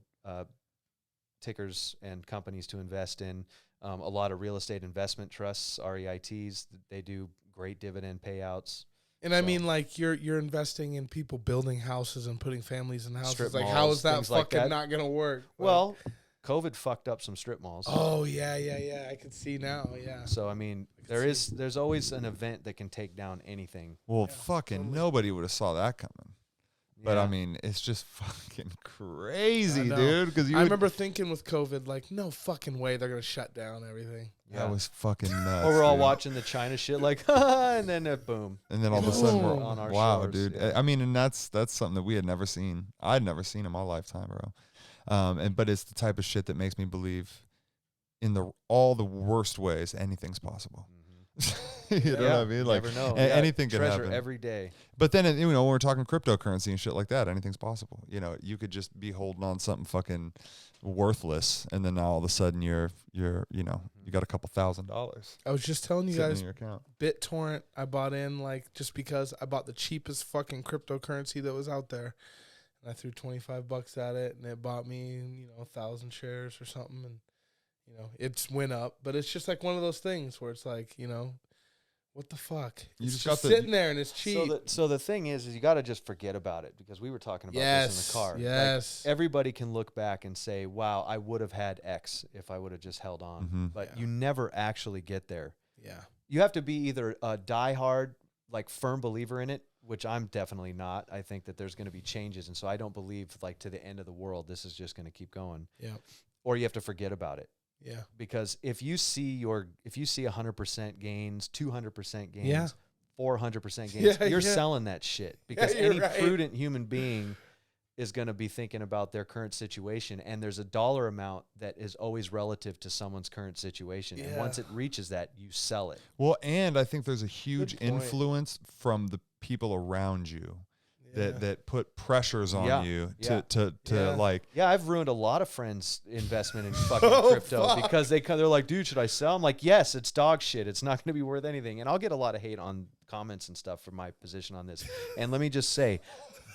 tickers and companies to invest in. A lot of real estate investment trusts, REITs, they do great dividend payouts. And I mean, like, you're investing in people building houses and putting families in houses. Strip Like, malls, how is that things like fucking that. not gonna work? Well, COVID fucked up some strip malls. Oh yeah. I can see now. Yeah. So I mean, there's always an event that can take down anything. Well, Yeah, fucking totally. nobody would have saw that coming. But Yeah. I mean, it's just fucking crazy, I know. dude. Because I remember thinking with COVID, like, no fucking way they're gonna shut down everything. that was fucking nuts. Or we're all dude. watching the China shit, like, and then boom. And then all of a sudden we're On our wow, shores, dude. yeah. I mean, and that's something that we had never seen. I'd never seen in my lifetime, bro. But it's the type of shit that makes me believe in all the worst ways anything's possible. You know what I mean? Like, never know. anything could treasure happen every day. But then, when we're talking cryptocurrency and shit like that, anything's possible. You could just be holding on something fucking worthless, and then now all of a sudden you got a couple $1,000 I was just telling you sitting guys, in your account. BitTorrent, I bought in, like, just because I bought the cheapest fucking cryptocurrency that was out there. And I threw $25 at it, and it bought me, 1,000 shares or something. And, it's went up. But it's just like one of those things where it's like, what the fuck? You It's just just got the- sitting there and it's cheap. So the thing is you got to just forget about it, because we were talking about this in the car. Like, Yes. everybody can look back and say, wow, I would have had X if I would have just held on. But Yeah. you never actually get there. Yeah. You have to be either a diehard, like, firm believer in it, which I'm definitely not. I think that there's going to be changes. And so I don't believe, like, to the end of the world, this is just going to keep going. Yeah. Or you have to forget about it. Yeah. Because if you see 100% gains, 200% gains, Yeah. 400% gains, you're yeah. selling that shit, because you're any right. prudent human being is going to be thinking about their current situation, and there's a dollar amount that is always relative to someone's current situation. And once Yeah. it reaches that, you sell it. Well, and I think there's a huge Good point. influence from the people around you Yeah. that put pressures on Yeah. you Yeah. to Yeah. like. Yeah, I've ruined a lot of friends' investment in fucking Oh, crypto fuck. because they're like, dude, should I sell? I'm like, yes, it's dog shit. It's not going to be worth anything. And I'll get a lot of hate on comments and stuff for my position on this. And let me just say,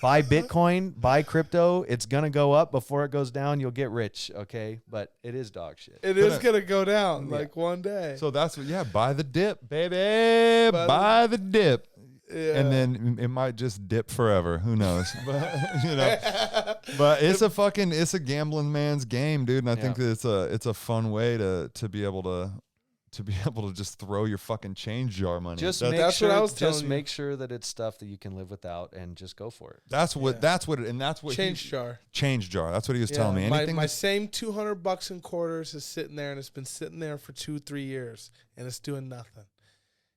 buy Bitcoin, buy crypto. It's going to go up before it goes down. You'll get rich, okay? But it is dog shit. It is going to go down Yeah. like one day. So that's buy the dip, baby. Buy the dip. Yeah. And then it might just dip forever. Who knows? But but it's a gambling man's game, dude. And I think that it's a fun way to be able to just throw your fucking change jar money. Just That's- make That's sure, what I was just telling make sure that it's stuff that you can live without, and just go for it. that's what Change jar. change jar. That's what he was telling me. Anything My same $200 in quarters is sitting there, and it's been sitting there for 2-3 years, and it's doing nothing.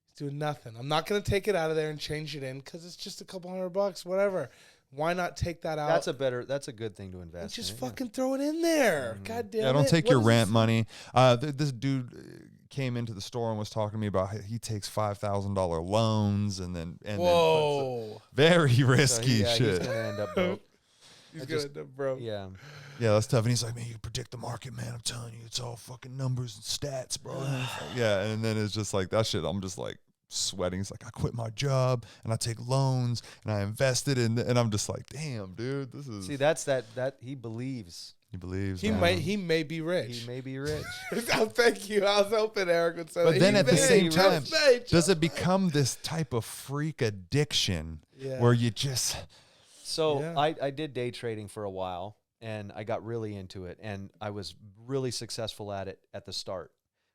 It's doing nothing. I'm not going to take it out of there and change it in because it's just a couple $100, whatever. Why not take that out? That's a good thing to invest and just in. Yeah. fucking throw it in there. God damn it. Yeah, don't take What your is rent this? money. This dude came into the store and was talking to me about how he takes $5,000 loans and then Whoa. very So risky he's shit. going to end up broke. He's I going just- to end up broke. Yeah. Yeah, that's tough. And he's like, man, you can predict the market, man. I'm telling you, it's all fucking numbers and stats, bro. Yeah, and then it's just like that shit. I'm just like sweating. It's like I quit my job and I take loans and I invested in, and I'm just like, damn, dude, this is. See, that's that he believes. He believes. He may be rich. He may be rich. Oh, thank you. I was hoping Eric would say that. But then He at the may, same time, just may, does it become this type of freak addiction Yeah. where you just? So Yeah. I did day trading for a while, and I got really into it, and I was really successful at it at the start.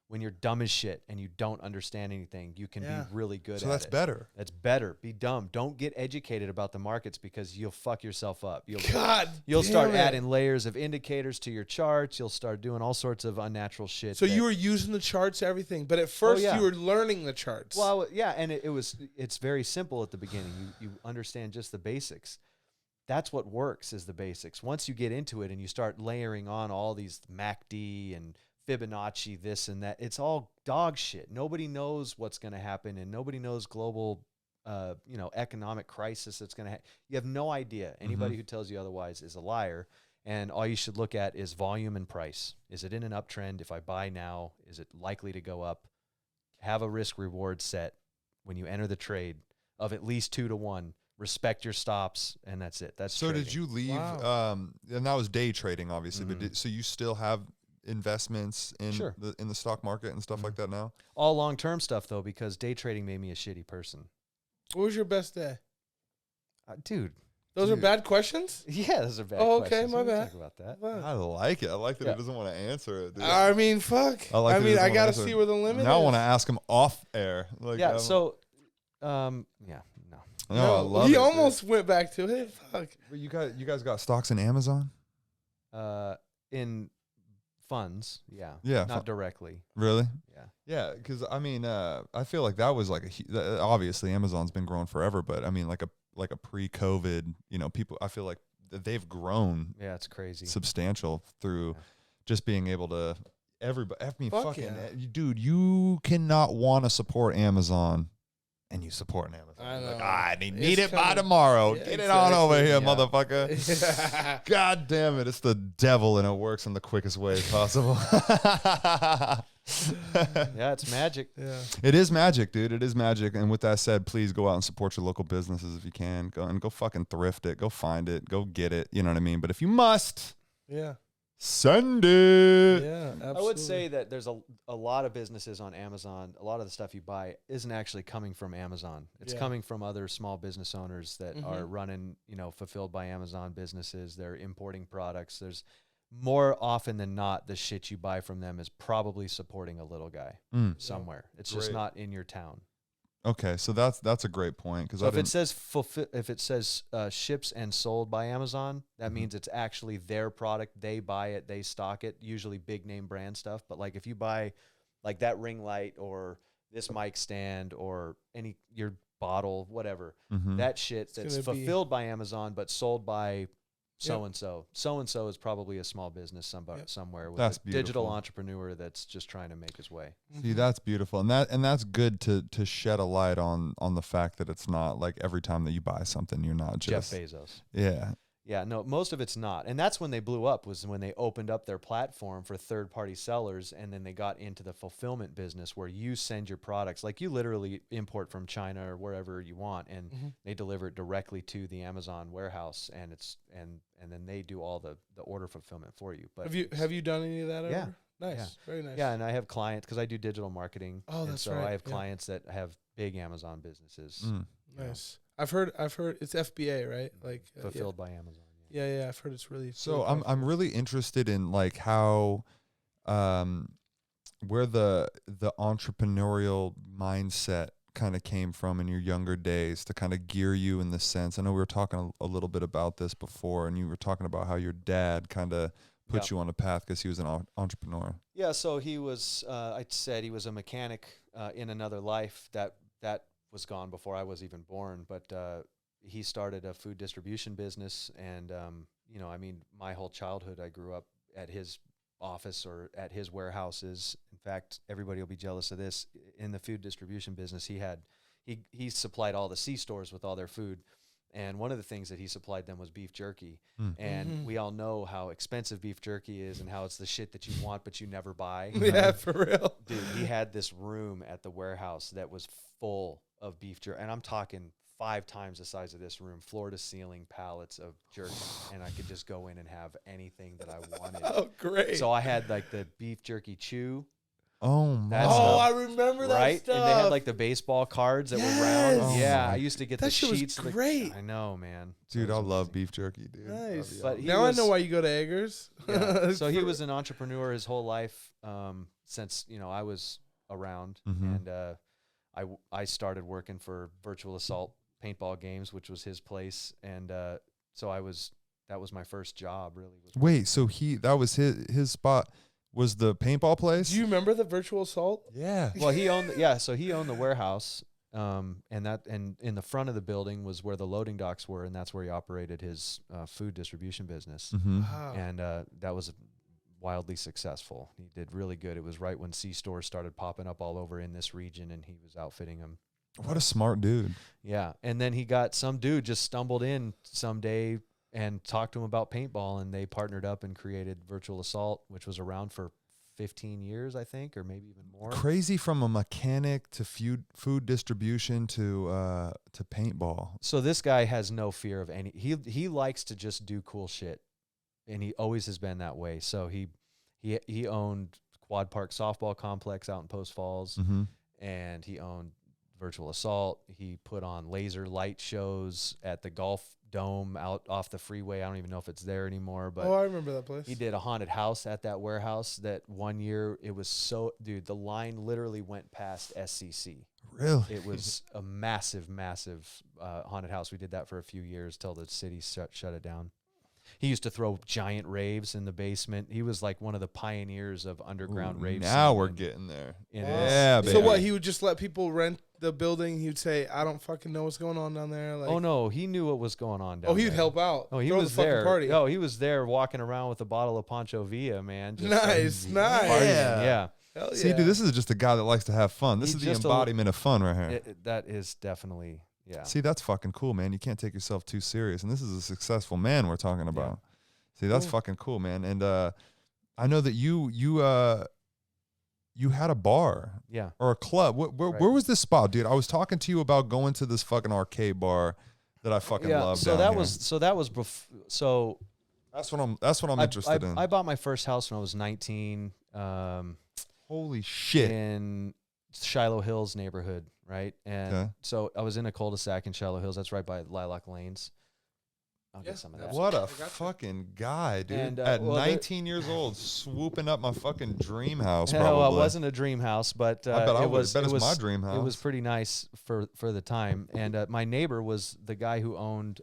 When you're dumb as shit and you don't understand anything, you can Yeah. be really good at So that's it. better. That's better. Be dumb. Don't get educated about the markets, because you'll fuck yourself up. God You'll start damn it. adding layers of indicators to your charts. You'll start doing all sorts of unnatural shit. So that- you were using the charts, everything, but at first yeah. you were learning the charts. Well, yeah, and it's very simple at the beginning. You understand just the basics. That's what works, is the basics. Once you get into it and you start layering on all these MACD and Fibonacci, this and that, it's all dog shit. Nobody knows what's going to happen, and nobody knows global, economic crisis that's going to happen. You have no idea. Anybody who tells you otherwise is a liar. And all you should look at is volume and price. Is it in an uptrend? If I buy now, is it likely to go up? Have a risk reward set when you enter the trade of at least 2 to 1. respect your stops, and that's it. That's so. trading. Did you leave? Wow. And that was day trading, obviously. Mhm. But so you still have investments in Sure. the stock market and stuff like that now? All long-term stuff though, because day trading made me a shitty person. What was your best day? Dude. Those are bad questions? Yeah, those are bad Oh, questions. okay, my We can bad. Talk about that. Fuck. I like it. I like that Yeah. he doesn't want to answer it. Dude. I mean, fuck. I like I that he mean, doesn't I wanna gotta answer see it. where the limit Now I is. want to ask him off air. Like, Yeah, I'm- so, no. no, I love he it. almost went back to it. Fuck. Dude. You guys got stocks in Amazon? In funds, yeah. Yeah, Not directly. Really? Yeah. Yeah, because I mean, I feel like that was like obviously Amazon's been growing forever, but I mean, like a pre-COVID, people. I feel like they've grown Yeah, it's crazy. substantial through just being able to. Everybody, I mean, Fuck fucking yeah. dude, you cannot want to support Amazon, and you support Amazon. I know. Like, I need It's it by kinda- tomorrow. Yeah, Get it on over exactly. here, Yeah. motherfucker. God damn it. It's the devil and it works in the quickest way possible. Yeah, it's magic. Yeah. It is magic, dude. It is magic. And with that said, please go out and support your local businesses if you can. Go fucking thrift it. Go find it. Go get it. You know what I mean? But if you must, Yeah. send it. Yeah. Absolutely. I would say that there's a lot of businesses on Amazon. A lot of the stuff you buy isn't actually coming from Amazon. It's Yeah. coming from other small business owners that Mhm. are running, fulfilled by Amazon businesses. They're importing products. There's more often than not, the shit you buy from them is probably supporting a little guy somewhere. It's just Great. not in your town. Okay, so that's a great point because So if it says ships and sold by Amazon, that means it's actually their product. They buy it, they stock it. Usually big name brand stuff. But like if you buy like that ring light or this mic stand or your bottle, whatever, that shit that's gonna be- fulfilled by Amazon but sold by so and so is probably a small business somewhere with That's a digital beautiful. entrepreneur that's just trying to make his way. See, that's beautiful, and that's good to shed a light on the fact that it's not like every time that you buy something, you're not just Jeff Bezos. yeah. Yeah, no, most of it's not. And that's when they blew up, was when they opened up their platform for third-party sellers, and then they got into the fulfillment business where you send your products. Like you literally import from China or wherever you want, and they deliver it directly to the Amazon warehouse, and and then they do all the order fulfillment for you. But Have you done any of that Yeah. ever? Nice. Yeah. Very nice. Yeah, and I have clients, because I do digital marketing. Oh, and that's so right. I have Yeah. clients that have big Amazon businesses Nice. I've heard it's FBA, right? Like fulfilled by Amazon. Yeah, I've heard it's really. So really I'm profitable. really interested in like how where the entrepreneurial mindset kind of came from in your younger days to kind of gear you in the sense. I know we were talking a little bit about this before, and you were talking about how your dad kind of put you on a path because he was an entrepreneur. Yeah, so he was. I said he was a mechanic in another life that was gone before I was even born. But he started a food distribution business, and I mean, my whole childhood I grew up at his office or at his warehouses. In fact, everybody will be jealous of this. In the food distribution business, he supplied all the C stores with all their food. And one of the things that he supplied them was beef jerky. And we all know how expensive beef jerky is and how it's the shit that you want but you never buy. Yeah, for real. Dude, he had this room at the warehouse that was full of beef jerky. And I'm talking 5 times the size of this room, floor to ceiling pallets of jerky. And I could just go in and have anything that I wanted. Oh, great. So I had like the beef jerky chew. Oh my! That's Oh, the- I remember that Right? stuff. And they had like the baseball cards that were Yes. round. Oh Yeah, my- I used to get That the shit was sheets. great. I know, man. Dude, That I was love amazing. beef jerky, dude. Nice. But he Now was- I know why you go to Eggers. Yeah. So he was an entrepreneur his whole life since I was around, and I started working for Virtual Assault paintball games, which was his place, and so that was my first job. Really. Wait, so that was his spot was the paintball place? Do you remember the Virtual Assault? Yeah. Well, so he owned the warehouse, and in the front of the building was where the loading docks were, and that's where he operated his food distribution business. Wow. And that was wildly successful. He did really good. It was right when C stores started popping up all over in this region, and he was outfitting them. What a smart dude. Yeah, and then he got some dude just stumbled in someday and talked to him about paintball, and they partnered up and created Virtual Assault, which was around for 15 years, I think, or maybe even more. Crazy from a mechanic to food distribution to paintball. So this guy has no fear of any. He likes to just do cool shit, and he always has been that way. So he owned Quad Park softball complex out in Post Falls, and he owned Virtual Assault. He put on laser light shows at the golf dome out off the freeway. I don't even know if it's there anymore, but I remember that place. he did a haunted house at that warehouse that one year. It was so, dude, the line literally went past SCC. Really? It was a massive haunted house. We did that for a few years till the city shut it down. He used to throw giant raves in the basement. He was like one of the pioneers of underground raves. Now we're getting there. Yeah, baby. so what? He would just let people rent the building. He would say, "I don't fucking know what's going on down there." Like, oh no, he knew what was going on down he would there. help out. Oh, he Throw was the fucking there. Party. Oh, he was there walking around with a bottle of Pancho Villa, man. Just Nice. partying. Yeah. Hell yeah. See, dude, this is just a guy that likes to have fun. This He's is the just embodiment of fun right here. That is definitely, yeah. See, that's fucking cool, man. You can't take yourself too serious. And this is a successful man we're talking about. See, that's fucking cool, man. And I know that you had a bar, or a club. Where was this spot, dude? I was talking to you about going to this fucking arcade bar that I fucking love. So that was so that's what I'm interested in. I bought my first house when I was 19. Holy shit! In Shiloh Hills neighborhood, right? And so I was in a cul-de-sac in Shiloh Hills. That's right by Lilac Lanes. I'll get some of that. What a fucking guy, dude. And, at 19 years old, swooping up my fucking dream house, probably. No, it wasn't a dream house, but I bet it was my dream house. It was pretty nice for the time. And my neighbor was the guy who owned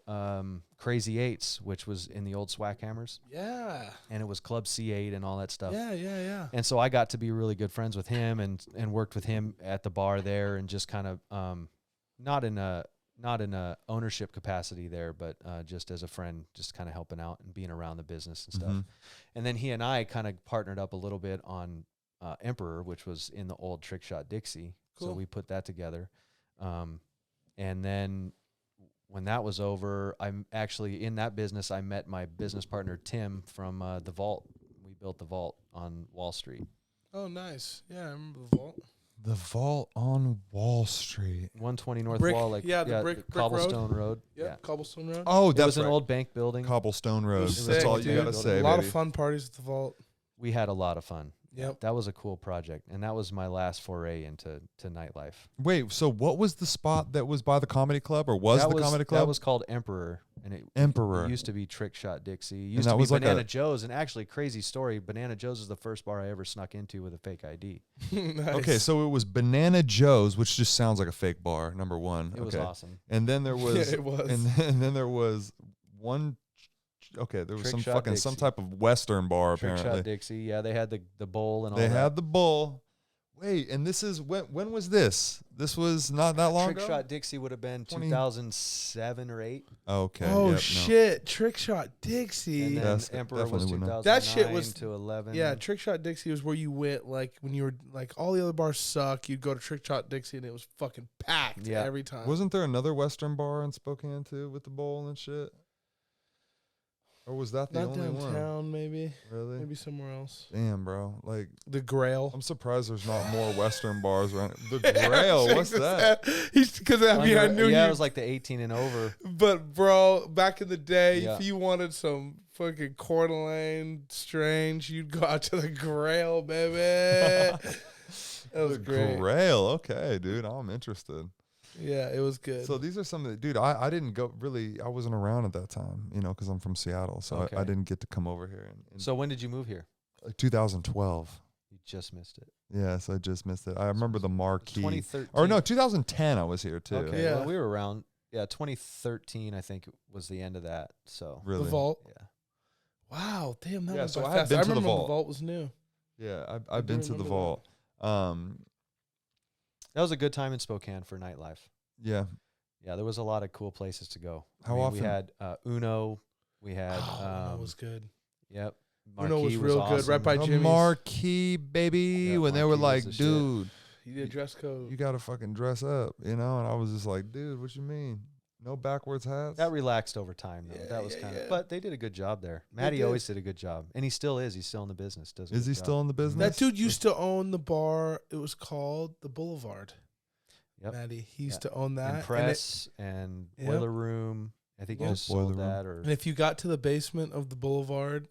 Crazy Eights, which was in the old Swack Hammers. Yeah. And it was Club C8 and all that stuff. Yeah. And so I got to be really good friends with him and worked with him at the bar there, and just kind of not in a ownership capacity there, but just as a friend, just kind of helping out and being around the business and stuff. And then he and I kind of partnered up a little bit on Emperor, which was in the old Trick Shot Dixie. Cool. So we put that together. And then when that was over, I'm actually in that business. I met my business partner, Tim, from the Vault. We built the Vault on Wall Street. Oh, nice. Yeah, I remember the Vault. The Vault on Wall Street. 120 North brick, Wall, the brick Cobblestone Road. Yeah, Cobblestone Road. Oh, that was an old bank building. Cobblestone Road. Sick, that's all dude. you gotta say. A lot baby. of fun parties at the Vault. We had a lot of fun. Yep. That was a cool project, and that was my last foray into nightlife. Wait, so what was the spot that was by the comedy club, or was the comedy club? That was called Emperor, and it used to be Trick Shot Dixie. It used to be Banana Joe's, and actually, crazy story, Banana Joe's is the first bar I ever snuck into with a fake ID. Nice. Okay, so it was Banana Joe's, which just sounds like a fake bar, number one. It was awesome. And then there was, it was. And then there was one. Okay, there was Trick some Shot fucking Dixie. some type of Western bar Trick apparently. Shot Dixie, yeah, they had the bowl and all They that. had the bull. Wait, and this is when was this? This was not that long Trick ago. Shot Dixie would have been 2007 or 8. Okay. Oh yep, shit! Trick Shot Dixie. And then That's Emperor was definitely wouldn't 2009 have. That shit was- to 11. Yeah, Trick Shot Dixie was where you went, like, when you were, like, all the other bars suck. You'd go to Trick Shot Dixie, and it was fucking packed every time. Wasn't there another Western bar in Spokane too with the bowl and shit? Or was that the Not only downtown, one? maybe. Really? Maybe somewhere else. Damn, bro. Like, The Grail. I'm surprised there's not more Western bars around. The Grail, what's that? Because I mean, I knew you. it was like the 18 and over. But bro, back in the day, Yeah. if you wanted some fucking Coeur d'Alene strange, you'd go out to the Grail, baby. That was The great. Grail. Okay, dude. I'm interested. Yeah, it was good. So these are some of the, dude, I didn't go really, I wasn't around at that time, you know, because I'm from Seattle. So Okay. I didn't get to come over here. So when did you move here? 2012. You just missed it. Yes, I just missed it. I remember the marquee. 2013. Or no, 2010 I was here too. Okay, Yeah. well, we were around. Yeah, 2013 I think was the end of that. So Really? The Vault. yeah. Wow, damn, that Yeah, was so by I had fast. been I to the remember when Vault. the Vault was new. Yeah, I I've do been to the remember Vault. That was a good time in Spokane for nightlife. Yeah. Yeah, there was a lot of cool places to go. How often? We had Uno. We had that was good. Yep. Uno was Marquee real good, right awesome. by The Jimmy's. marquee, baby, Yeah, when they were Marquee was like, the shit. dude, You did dress code. you got to fucking dress up, you know? And I was just like, dude, what you mean? No backwards hats. That relaxed over time, though. Yeah, That was yeah, kind yeah. of, but they did a good job there. Matty did. always did a good job, and he still is. He's still in the business. Does a Is good he job. still in the business? That dude used to own the bar. It was called the Boulevard. Yep. Maddie, he used to own that. And press and Yep. boiler room. I think he Oh, just boiler sold room. that. Or And if you got to the basement of the Boulevard,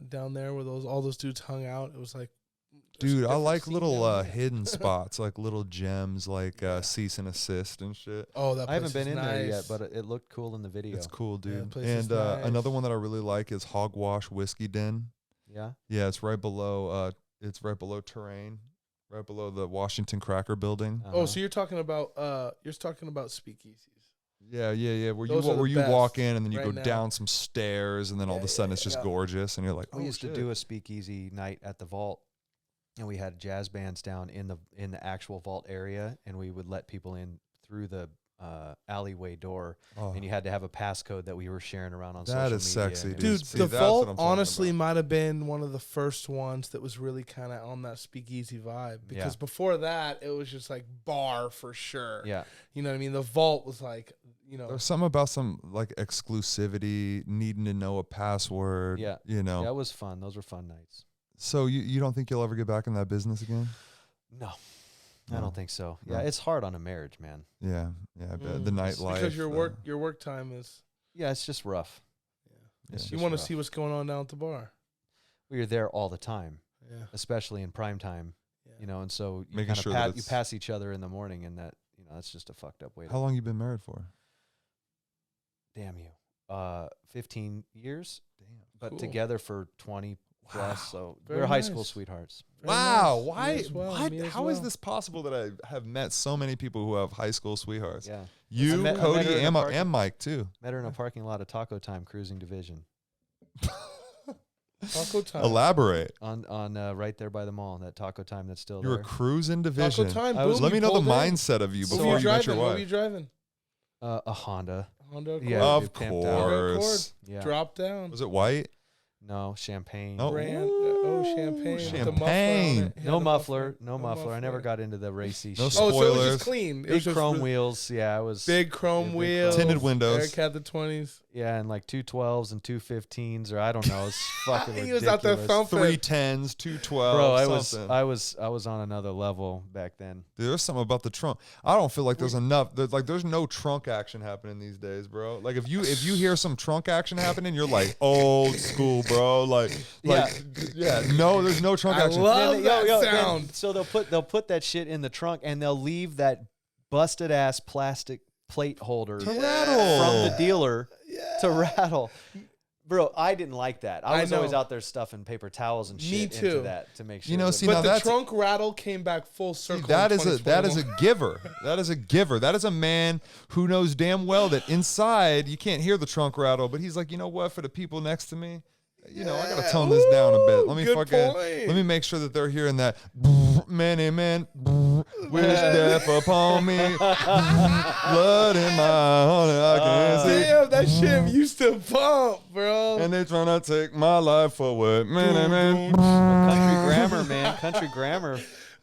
down there where all those dudes hung out, it was like, there's a Dude, I different like scene little down there. hidden spots, like little gems, like cease and assist and shit. Oh, that I haven't place been is in there yet, nice. but it looked cool in the video. It's cool, Yeah, dude. place is And nice. another one that I really like is Hogwash Whiskey Den. Yeah. Yeah, it's right below. It's right below Terrain, right below the Washington Cracker Building. Oh, so you're talking about speakeasies. Yeah. Where Those are the you walk best in and then you right go now. down some stairs and then all of a sudden it's just yeah. gorgeous and you're like, we oh, used to shit. do a speakeasy night at the vault, and we had jazz bands down in the actual vault area, and we would let people in through the alleyway door, Oh, and you had to have a passcode that we were sharing around on That social is media. sexy, and it Dude, was See, the that's what vault I'm talking honestly about. might have been one of the first ones that was really kind of on that speakeasy vibe, because Yeah. before that it was just like bar for sure. Yeah. You know what I mean? The vault was like, you know, There's something about some like exclusivity, needing to know a password. Yeah. You know. That was fun. Those were fun nights. So you don't think you'll ever get back in that business again? No, I No. don't think so. No. Yeah, it's hard on a marriage, man. Yeah. I bet. The nightlife. because your work time is. Yeah, it's just rough. It's Yeah. You just want to rough. see what's going on down at the bar. Well, you're there all the time, Yeah. especially in prime time. Yeah. You know, and so you Making kind of sure that you it's- pass each other in the morning, and that that's just a fucked up way. How long you been married for? Damn you, 15 years, Damn. but Cool. together for 20 plus. Wow. So Very we're high school nice. sweethearts. Very Wow. nice. Me Why? as well, What? me as How is well. this possible that I have met so many people who have high school sweethearts? Yeah, You, I met Cody, her in a parking- and Mike too. met her in a parking lot of Taco Time Cruising Division Taco time. Elaborate. on right there by the mall. That Taco Time that's still You were there. cruising Taco division. time. I was- boom, Let you me know the pulled in. mindset of you What were before you you met driving? your What were you wife. driving? A Honda. Honda Accord. Yeah. Of dude, pimped out. Honda Accord. course. Yeah. Drop down. Was it white? No, champagne. Oh. Brand. Champagne. with the muffler on Champagne. it. Yeah, No the muffler. No muffler. I never got into the racy No shit. Oh, so it was Spoilers. just clean. It Big was just chrome really- wheels. Yeah, I was Big chrome big wheels. chrome. Tinted windows. Eric had the 20s. Yeah, and like 212s and 215s, or I don't know. It's fucking He ridiculous. was out there thumping. 310s, 212. Bro, something. I was on another level back then. Dude, there's something about the trunk. I don't feel like there's enough. There's no trunk action happening these days, bro. Like if you hear some trunk action happening, you're like old school, bro. Like no, there's no trunk I action. love Then that then- sound. so they'll put that shit in the trunk, and they'll leave that busted ass plastic plate holder To rattle. from the dealer to rattle. Bro, I didn't like that. I I was always know. out there stuffing paper towels and Me shit too. into that to make sure. You know, that- see, now But the that's- trunk rattle came back full See, circle. that in is a 2021. giver. That is a giver. That is a man who knows damn well that inside you can't hear the trunk rattle, but he's like, you know what? For the people next to me, I gotta Yeah. tone this down a bit. Let me Good point. let me make sure that they're hearing that. Many men wish death upon me. Blood in my heart, I can see. Damn, that shit used to pump, bro. And they trying to take my life away. Many men. country grammar, man. Country grammar.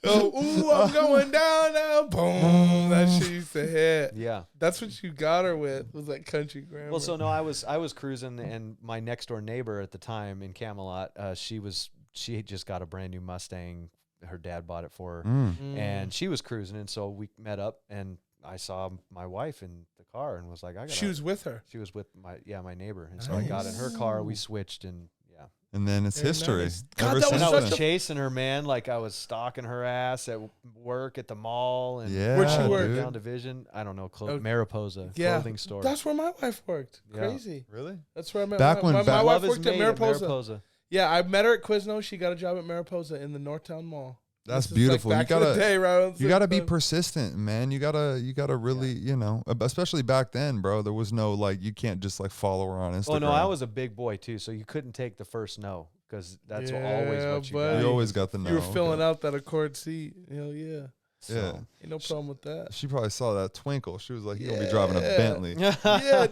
Oh, ooh, I'm going down now. Boom. That shit used to hit. Yeah. That's what you got her with, was that country grammar. Well, so no, I was cruising, and my next door neighbor at the time in Camelot, she had just got a brand new Mustang. Her dad bought it for her, and she was cruising, and so we met up, and I saw my wife in the car, and was like, she was with her. She was with my neighbor, and so I got in her car. We switched, and yeah. And then it's Very history. nice. God, Ever that was since And I such was then. a- chasing her, man. Like I was stalking her ass at work, at the mall, and Yeah, Where'd she work? dude. down Division. I don't know, Oh, Mariposa Yeah. clothing store. That's where my wife worked. Yeah. Crazy. Really? That's where I met Back when my back- wife Love is worked at made Mariposa. Yeah, I met her at Quiznos. She got a job at Mariposa in the Northtown Mall. That's This is, like, beautiful. back You in the gotta day, right? you gotta be persistent, man. You gotta really, especially back then, bro. There was no you can't just follow her on Instagram. Oh no, I was a big boy too, so you couldn't take the first no because that's always Yeah, what you buddy. got. You always got the no. You were filling out that Accord seat. Hell yeah. Yeah. Ain't no problem with that. She probably saw that twinkle. She was like, "He gonna be driving a Bentley." Yeah,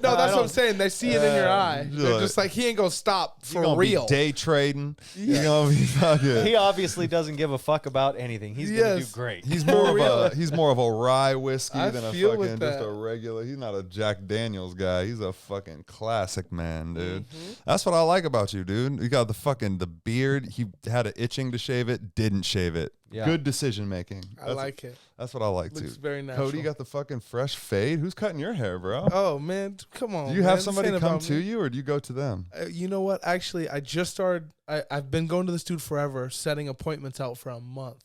no, that's what I'm saying. They see it in your eye. They're just like, he ain't gonna stop You for gonna real. be day trading. You gonna be fucking. He obviously doesn't give a fuck about anything. He's gonna do great. He's more of a rye whiskey I than a feel with fucking just that. a regular. He's not a Jack Daniels guy. He's a fucking classic man, dude. Mm-hmm. That's what I like about you, dude. You got the beard. He had an itching to shave it, didn't shave it. Yeah. Good decision making. I like it. That's what I like Looks too. very natural. Cody got the fucking fresh fade. Who's cutting your hair, bro? Oh man, come on. Do you have man. somebody This ain't come about to me. you, or do you go to them? You know what? Actually, I just started. I've been going to this dude forever, setting appointments out for a month.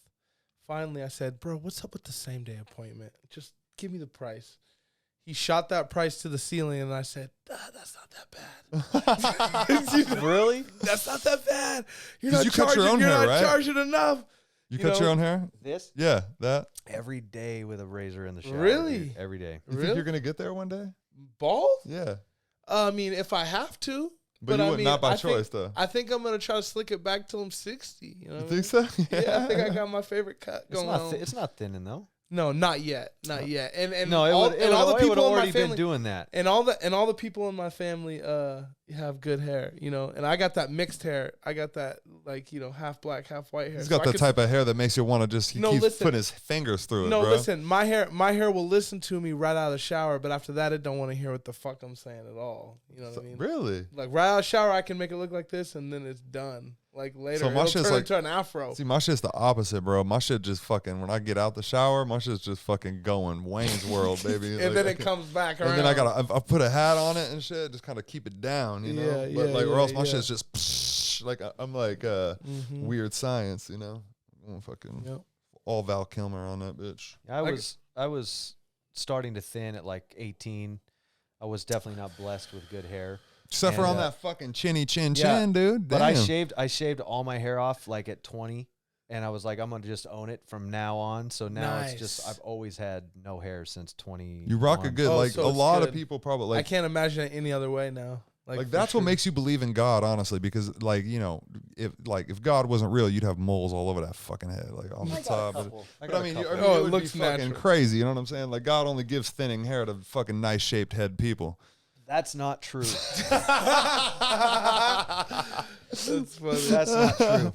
Finally, I said, bro, what's up with the same day appointment? Just give me the price. He shot that price to the ceiling, and I said, that's not that bad. Really? That's not that bad. You're 'Cause not you cut charging. your own You're hair, not right? charging enough. You You cut know, your own hair? This Yeah, that. every day with a razor in the shower. Really? dude. Every day. You think Really? you're gonna get there one day? Bald? Yeah, I mean, if I have to. but you I would mean, not by I think- choice though. I think I'm gonna try to slick it back till I'm 60. You know? You what I mean? think so? Yeah, I think I got my favorite cut It's going not. on. It's not thinning though. No, not yet, not yet. And No, all, it and all the would people in my already been family doing that. and all the people in my family have good hair, you know. And I got that mixed hair. I got that half black, half white hair. He's So got I the could- type of hair that makes you want to just. He No, keeps listen. putting his fingers through it, No, bro. listen, my hair will listen to me right out of the shower, but after that, it don't want to hear what the fuck I'm saying at all. You know what I mean? Really? Like right out of the shower, I can make it look like this, and then it's done. Like later, So my it'll shit's turn like- into an afro. See, my shit's the opposite, bro. My shit just fucking, when I get out the shower, my shit's just fucking going Wayne's World, baby. And Like, then I it can't- comes back around. And then I put a hat on it and shit, just kind of keep it down, you know. Yeah, But yeah, like, or yeah, else my yeah. shit's just psh, like I'm like Mhm. weird science, you know. I'm fucking Yep. all Val Kilmer on that bitch. I was starting to thin at like 18. I was definitely not blessed with good hair. Except for And, on that fucking chinny chin yeah, chin, dude. But Damn. I shaved all my hair off like at 20, and I was like, I'm gonna just own it from now on. So now it's just Nice. I've always had no hair since 20. You rock a good, Oh, like so a it's lot of good. people probably I like. can't imagine it any other way now. Like for that's what sure. makes you believe in God, honestly, because like, you know, if God wasn't real, you'd have moles all over that fucking head, like on the top. But I mean, Oh, it it would looks be fucking natural. crazy. You know what I'm saying? Like God only gives thinning hair to fucking nice shaped head people. That's not true. That's funny. That's not true.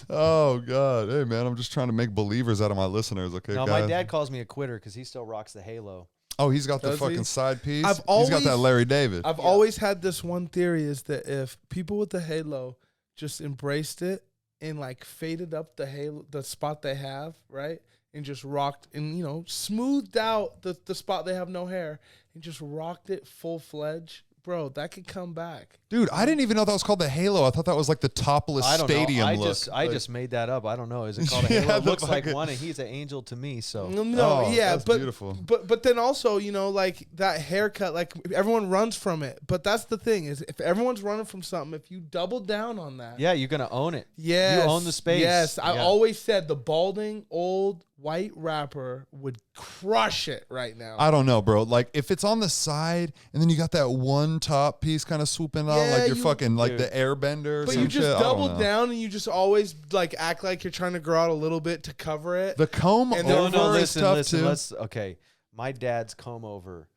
Oh God, hey man, I'm just trying to make believers out of my listeners. Okay, No, guys. my dad calls me a quitter because he still rocks the halo. Oh, he's got the Does he? fucking side piece. I've He's got that always- Larry David. I've always had this one theory is that if people with the halo just embraced it and like faded up the halo, the spot they have, right? And just rocked and, you know, smoothed out the spot they have no hair and just rocked it full fledged, bro, that could come back. Dude, I didn't even know that was called the Halo. I thought that was like the topless I don't stadium know. look. I Like- just made that up. I don't know. Is it called a Yeah, halo? It the looks like fucking- one, and he's an angel to me. So No, Oh, yeah, that's but beautiful. But then also, you know, like that haircut, like everyone runs from it. But that's the thing is, if everyone's running from something, if you double down on that, yeah, you're gonna own it. yes, you own the space. Yes, I Yeah. always said the balding old white rapper would crush it right now. I don't know, bro. Like if it's on the side and then you got that one top piece kind of swooping out, Yeah, like you're you- fucking like Dude. the airbender or but some you just shit. I don't double know. down and you just always like act like you're trying to grow out a little bit to cover it. The comb And over then- is tough too. Let's okay. My dad's comb over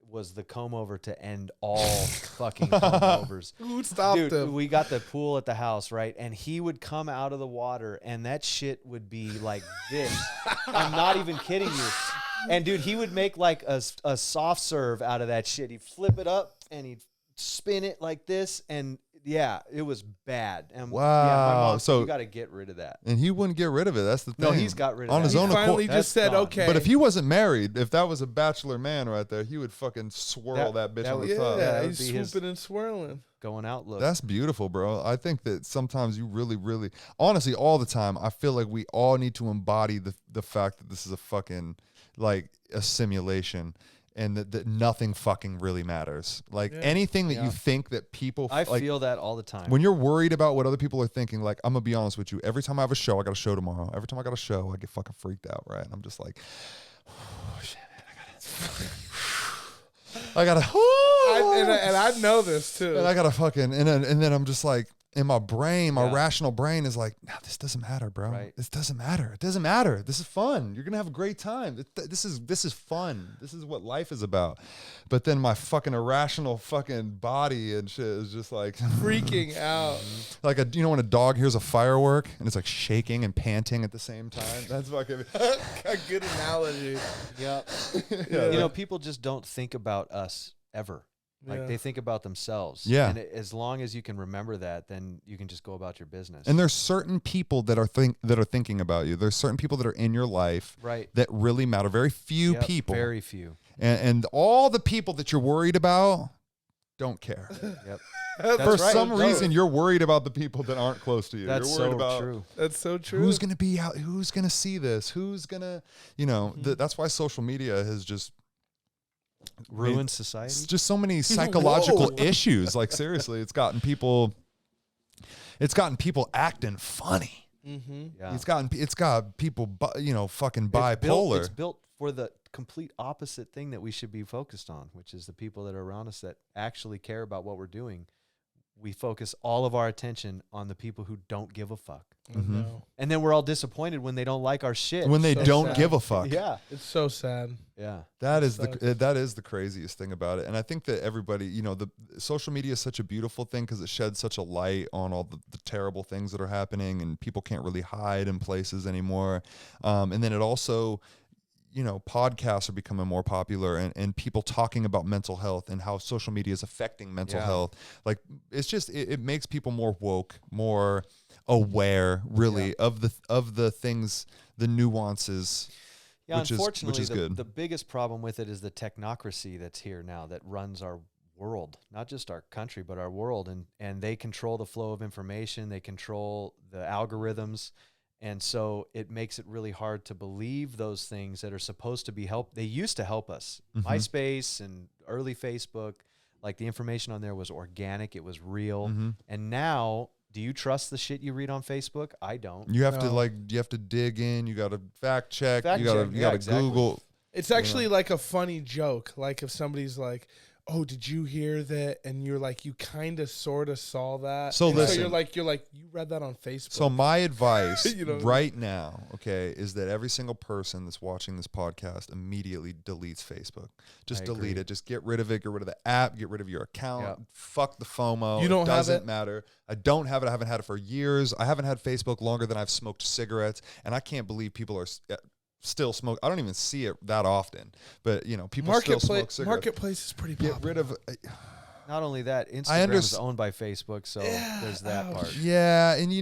was the comb over to end all fucking comb overs. Who stopped Dude, him? we got the pool at the house, right? And he would come out of the water, and that shit would be like this. I'm not even kidding you. And dude, he would make like a soft serve out of that shit. He'd flip it up and he'd spin it like this, and yeah, it was bad. And yeah, my Wow. mom, So- you got to get rid of that. And he wouldn't get rid of it. That's the thing. No, he's got rid of on that. his He own finally accord. just said, gone. okay. But if he wasn't married, if that was a bachelor man right there, he would fucking swirl that bitch that on would- the top. that would he's be his- swooping and swirling. Going out look. That's beautiful, bro. I think that sometimes you really, really, honestly, all the time, I feel like we all need to embody the fact that this is a fucking, like, a simulation and that nothing fucking really matters. Like, Yeah. anything that Yeah. you think that people, I like, feel that all the time. when you're worried about what other people are thinking, like, I'm going to be honest with you. Every time I have a show, I got a show tomorrow. Every time I got a show, I get fucking freaked out, right? And I'm just like, oh, shit, man, I gotta, And I know this too. and I gotta fucking, and then I'm just like, in my brain, my Yeah. rational brain is like, no, this doesn't matter, bro. Right. This doesn't matter. It doesn't matter. This is fun. You're gonna have a great time. This is fun. This is what life is about. But then my fucking irrational fucking body and shit is just like Freaking out. like you know when a dog hears a firework and it's like shaking and panting at the same time. That's fucking A good analogy. Yep. Yeah, You know, people just don't think about us ever. Like Yeah. they think about themselves. Yeah. And as long as you can remember that, then you can just go about your business. And there's certain people that are thinking about you. There's certain people that are in your life right. that really matter. Very few Yep, people. Very few. And all the people that you're worried about don't care. Yep. That's For right. some No. reason, you're worried about the people that aren't close to you. That's you're worried so about true. That's so true. who's going to be out, who's going to see this, who's going to, you know, that's why social media has just Ruined it's society. just so many psychological Whoa. issues. Like seriously, it's gotten people acting funny. Mm-hmm. Yeah. It's got people, fucking It's bipolar. It's built for the complete opposite thing that we should be focused on, which is the people that are around us that actually care about what we're doing. We focus all of our attention on the people who don't give a fuck. Mm-hmm. No. And then we're all disappointed when they don't like our shit. When they So don't sad. give a fuck. Yeah. It's so sad. Yeah. That is sucks. that is the craziest thing about it. And I think that everybody, the social media is such a beautiful thing because it sheds such a light on all the terrible things that are happening, and people can't really hide in places anymore. And then it also, podcasts are becoming more popular, and people talking about mental health and how social media is affecting mental Yeah. health. Like it's just, it makes people more woke, more aware really of the things, the nuances. Yeah, Which is unfortunately, good. the biggest problem with it is the technocracy that's here now that runs our world, not just our country, but our world. And they control the flow of information. They control the algorithms. And so it makes it really hard to believe those things that are supposed to be They used to help us. Mhm. MySpace and early Facebook, like the information on there was organic. It was real. Mhm. And now, do you trust the shit you read on Facebook? I don't. You have No. you have to dig in. You got to fact check. Fact you got to check, you yeah, got to exactly. Google. It's actually like a funny joke. Like if somebody's like, "Oh, did you hear that?" And you're like, you kind of sort of saw that. So And listen. you're like, you read that on Facebook. So my advice You know? right now, okay, is that every single person that's watching this podcast immediately deletes Facebook. Just I delete agree. it. Just get rid of it. Get rid of the app. Get rid of your account. Yep. Fuck the FOMO. You don't it have doesn't it? matter. I don't have it. I haven't had it for years. I haven't had Facebook longer than I've smoked cigarettes, and I can't believe people are still smoke. I don't even see it that often, but people still smoke cigarettes. Marketplace is pretty popular. Get rid of. Not only that, Instagram is underst- owned by Facebook, so Yeah, there's that ouch. part. Yeah, and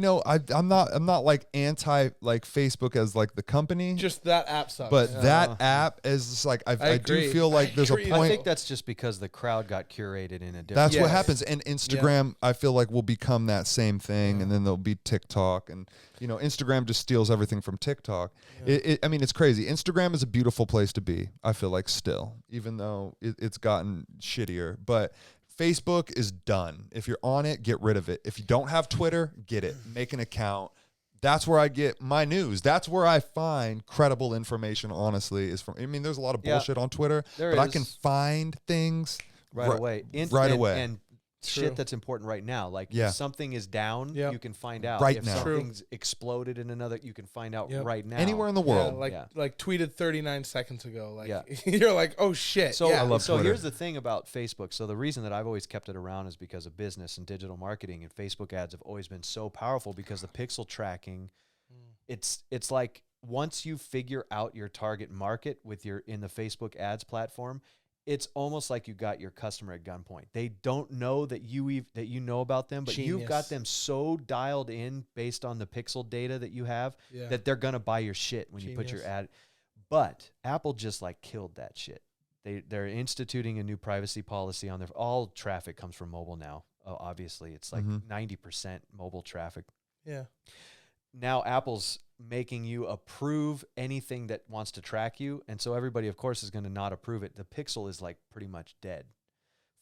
I'm not like anti like Facebook as like the company, Just that app sucks. but Yeah. that app is just like I do agree. feel like I there's a agree. I point. think that's just because the crowd got curated in a different. That's what Yes. happens, and Instagram I feel like will become that same thing, and then there'll be TikTok, and Instagram just steals everything from TikTok. I mean, it's crazy. Instagram is a beautiful place to be. I feel like still, even though it's gotten shittier, but Facebook is done. If you're on it, get rid of it. If you don't have Twitter, get it. Make an account. That's where I get my news. That's where I find credible information, honestly, is from. I mean, there's a lot of Yeah. bullshit on Twitter, There but I is. can find things right away. right and, away. And True. shit that's important right now. Like Yeah. if something is down, Yep. you can find out. Right if now. True. something's exploded in another, you can find out Yep. right now. Anywhere in the Yeah, world. like tweeted 39 seconds ago. Like Yeah. you're like, oh shit. So, yeah. I love so Twitter. here's the thing about Facebook. So the reason that I've always kept it around is because of business and digital marketing, and Facebook ads have always been so powerful because the pixel tracking. It's like once you figure out your target market in the Facebook ads platform, it's almost like you got your customer at gunpoint. They don't know that you know about them, but you've got Genius. them so dialed in based on the pixel data that you have Yeah. that they're gonna buy your shit when you put your Genius. ad. But Apple just like killed that shit. They're instituting a new privacy policy on all traffic comes from mobile now. Obviously, it's like 90% mobile traffic. Yeah. Now Apple's making you approve anything that wants to track you. And so everybody, of course, is going to not approve it. The pixel is like pretty much dead.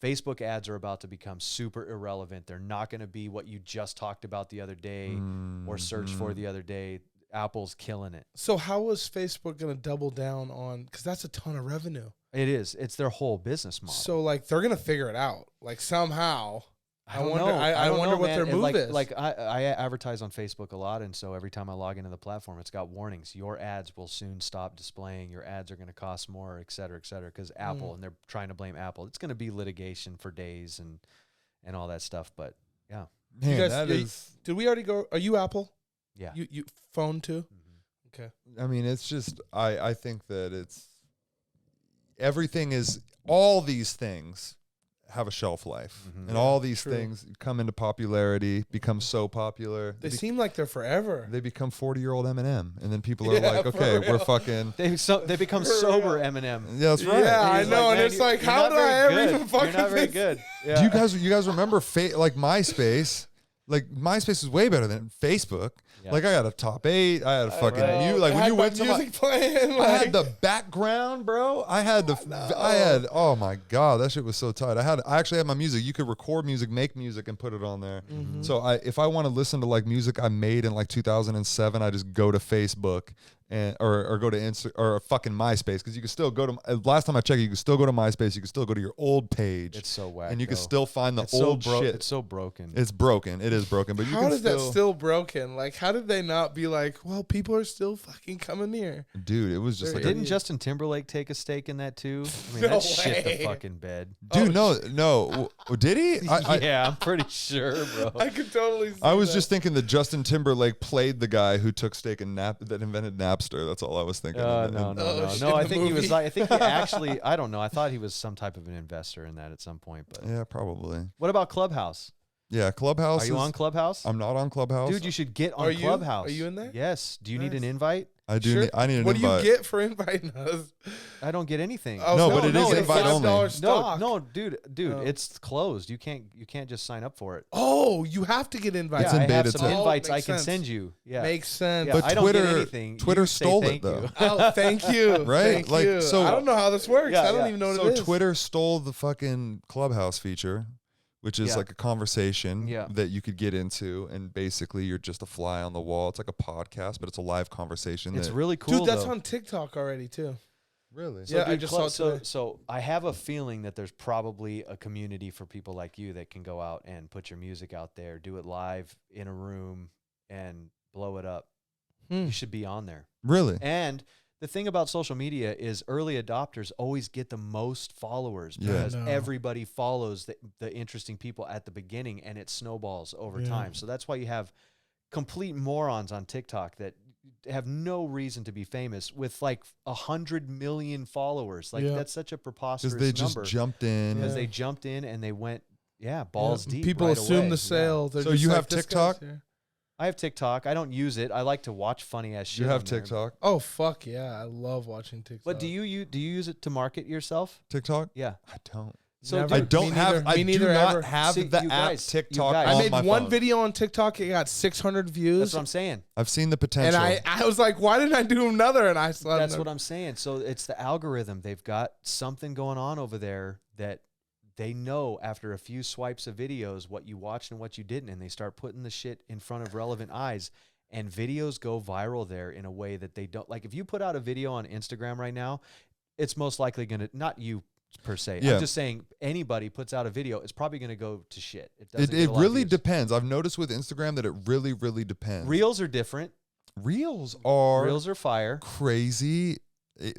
Facebook ads are about to become super irrelevant. They're not going to be what you just talked about the other day or searched for the other day. Apple's killing it. So how was Facebook going to double down on? Because that's a ton of revenue. It is. It's their whole business model. So like they're going to figure it out. Like somehow. I wonder what man. their And move is. Like I advertise on Facebook a lot, and so every time I log into the platform, it's got warnings. Your ads will soon stop displaying. Your ads are going to cost more, et cetera, because Apple, and they're trying to blame Apple. It's going to be litigation for days and all that stuff. But yeah, Man, you guys, that is. did we already go? Are you Apple? yeah. You phone too? Mm-hmm. Okay. I mean, it's just. I think that it's. Everything is. All these things have a shelf life, and all these things come into popularity, become so popular. They seem like they're forever. They become 40-year-old Eminem, and then people are like, for "Okay, we're real. fucking." They become sober Eminem. Yeah, that's right. Yeah, I He's know, like, and "Man, it's like, you're how not did I very ever good. even fucking You're not very think- good. Yeah. Do you guys remember like MySpace? Like MySpace is way better than Facebook. Yeah. Like I got a top 8. I had a fucking Right. like I when had you my went to music playing. I had like- the background, bro. I had oh my God, that shit was so tight. I actually had my music. You could record music, make music, and put it on there. Mm-hmm. So if I want to listen to like music I made in like 2007, I just go to Facebook and or go to Insta or fucking MySpace, because you can still go to. Last time I checked, you can still go to MySpace. You can still go to your old page. It's so whack. and you can though. still find the It's old so shit. It's so broken. It's broken. It is broken. But you How can is that still broken? Like, how did they not be like, well, people are still fucking coming here? dude, it was just like Didn't Justin Timberlake take a stake in that too? I mean, No that shit the way. fucking bed. dude, no. Did he? Yeah, I'm pretty sure, bro. I could totally see I was that. just thinking that Justin Timberlake played the guy who took stake in that invented Napster. That's all I was thinking. Oh, shit, No, I the think he was movie. like, I think he actually, I don't know. I thought he was some type of an investor in that at some point. But Yeah, probably. what about Clubhouse? Yeah, Clubhouse. Are you on Clubhouse? I'm not on Clubhouse. Dude, you should get on Are you? Clubhouse. Are you in there? Yes. Do you need an Nice. invite? I do. Sure. I need an What invite. do you get for inviting us? I don't get anything. Oh, No, but it is it's invite only. $5 stock. No, dude, Oh. it's closed. You can't just sign up for it. Oh, you have to get invited. It's Yeah, in I have beta some test. invites I Makes can sense. send you. Yeah. Makes sense. Yeah, But I don't get Twitter- anything. Twitter You say stole it, thank though. you. Oh, thank you. Right? Thank Like, you. so- I don't know how this works. Yeah, I don't yeah. even know what So it is. Twitter stole the fucking Clubhouse feature, which is Yeah. like a conversation Yeah. that you could get into, and basically you're just a fly on the wall. It's like a podcast, but it's a live conversation. It's that, really cool. Dude, that's though. on TikTok already too. really. Yeah, I dude, just Club- saw it today. So I have a feeling that there's probably a community for people like you that can go out and put your music out there, do it live in a room, and blow it up. You should be on there. Really. And the thing about social media is early adopters always get the most followers Yeah. because I know. everybody follows the interesting people at the beginning, and it snowballs over Yeah. time. So that's why you have complete morons on TikTok that have no reason to be famous with like 100 million followers. Like Yeah. that's such a preposterous Because they just number. jumped in. Because Yeah. they jumped in and they went, balls deep. People right assume away. the Yeah. sale. They're So just you like, have "This TikTok?" guy's here." I have TikTok. I don't use it. I like to watch funny ass shit. You have on there. TikTok? Oh fuck yeah! I love watching TikTok. But do you use it to market yourself? TikTok? Yeah. I don't. So Never. dude, I don't me have. neither. I Me do neither not ever. have See, the you app guys- TikTok. you guys- I on made my one phone. video on TikTok. It got 600 views. That's what I'm saying. I've seen the and potential. I was like, why didn't I do another? And I still That's what I'm saying. So it's the algorithm. They've got something going on over there that they know after a few swipes of videos what you watched and what you didn't, and they start putting the shit in front of relevant eyes. And videos go viral there in a way that they don't. Like if you put out a video on Instagram right now, it's most likely going to, not you per se. Yeah. I'm just saying anybody puts out a video, it's probably going to go to shit. It doesn't get a lot of really views. depends. I've noticed with Instagram that it really, really depends. Reels are different. Reels Reels are fire. crazy.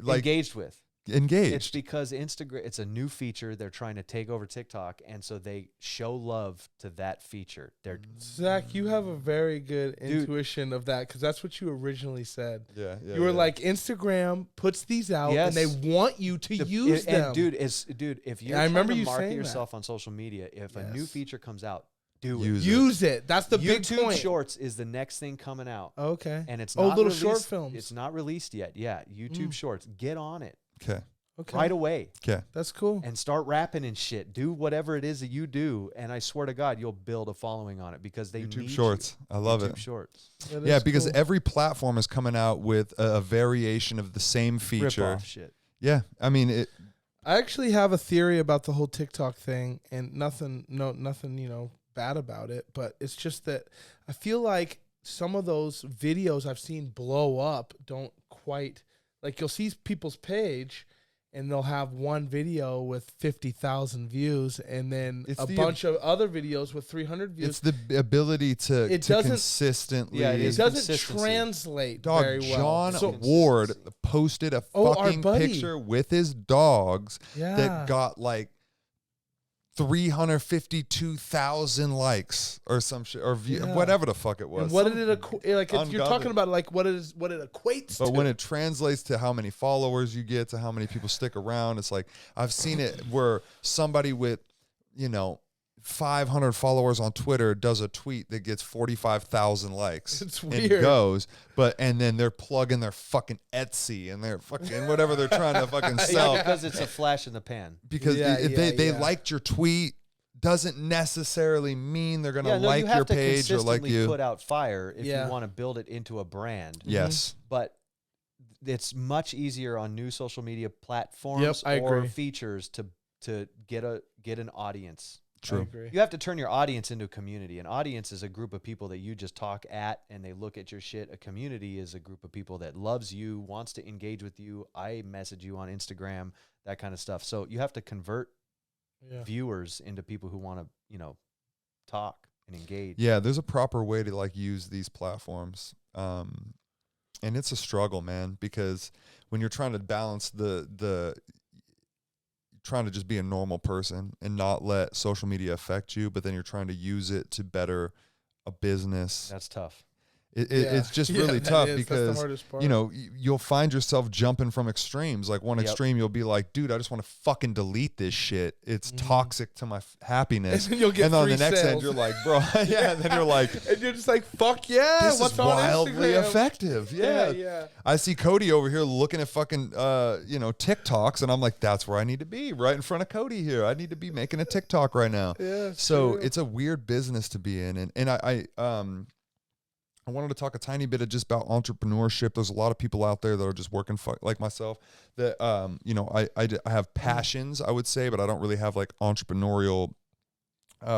Like Engaged with. engaged. It's because Instagram, it's a new feature. They're trying to take over TikTok. And so they show love to that feature. They're Zach, you have a very good intuition of that because that's what you originally said. yeah, You were like, Instagram puts these out Yes. and they want you to use them. And dude, if you're I remember trying to you market saying yourself on social media, if a new Yes. feature comes out, do Use it. Use it. That's the big YouTube point. Shorts is the next thing coming out. Okay. And it's Oh, not little released, short films. It's not released yet. Yeah, YouTube Shorts. Get on it okay, Okay. right away. okay. That's cool. And start rapping and shit. Do whatever it is that you do, and I swear to God, you'll build a following on it because they YouTube need Shorts. You. I love YouTube it. Shorts. That Yeah, is because cool. every platform is coming out with a variation of the same Rip feature. off shit. Yeah, I mean it. I actually have a theory about the whole TikTok thing, and nothing, bad about it. But it's just that I feel like some of those videos I've seen blow up don't quite like. You'll see people's page, and they'll have one video with 50,000 views, and then It's a bunch of other videos with 300 views. It's the ability to consistently. Yeah, It is doesn't consistency. translate Dog, very John well. Ward posted a our fucking buddy. picture with his dogs Yeah. that got like 352,000 likes or some shit or whatever the fuck it was. And what did it like? You're talking about like what it equates to. But when it translates to how many followers you get, to how many people stick around, it's like I've seen it where somebody with 500 followers on Twitter does a tweet that gets 45,000 likes. It's and weird. goes, and then they're plugging their fucking Etsy and their fucking whatever they're trying to fucking sell. Because it's a flash in the pan. Because if they liked your tweet, doesn't necessarily mean they're gonna like your page or like you. Put out fire if you want to build it into a brand. Yes, but it's much easier on new social media platforms or features to get an audience. True. You have to turn your audience into a community. An audience is a group of people that you just talk at and they look at your shit. A community is a group of people that loves you, wants to engage with you. I message you on Instagram, that kind of stuff. So you have to convert viewers into people who want to, talk and engage. Yeah, there's a proper way to like use these platforms. And it's a struggle, man, because when you're trying to balance the trying to just be a normal person and not let social media affect you, but then you're trying to use it to better a business. That's tough. It's just really tough because, that's the hardest part. you'll find yourself jumping from extremes. Like one extreme, you'll be like, dude, I just want to fucking delete this shit. It's toxic to my happiness. And then you'll get and on free the next sales. end, you're like, bro, and then you're like, and you're just like, fuck yeah, this what's is on wildly Instagram? effective. Yeah. I see Cody over here looking at fucking, TikToks, and I'm like, that's where I need to be, right in front of Cody here. I need to be making a TikTok right now. Yeah. So it's a weird business to be in. And I wanted to talk a tiny bit just about entrepreneurship. There's a lot of people out there that are just working like myself that, I have passions, I would say, but I don't really have like entrepreneurial,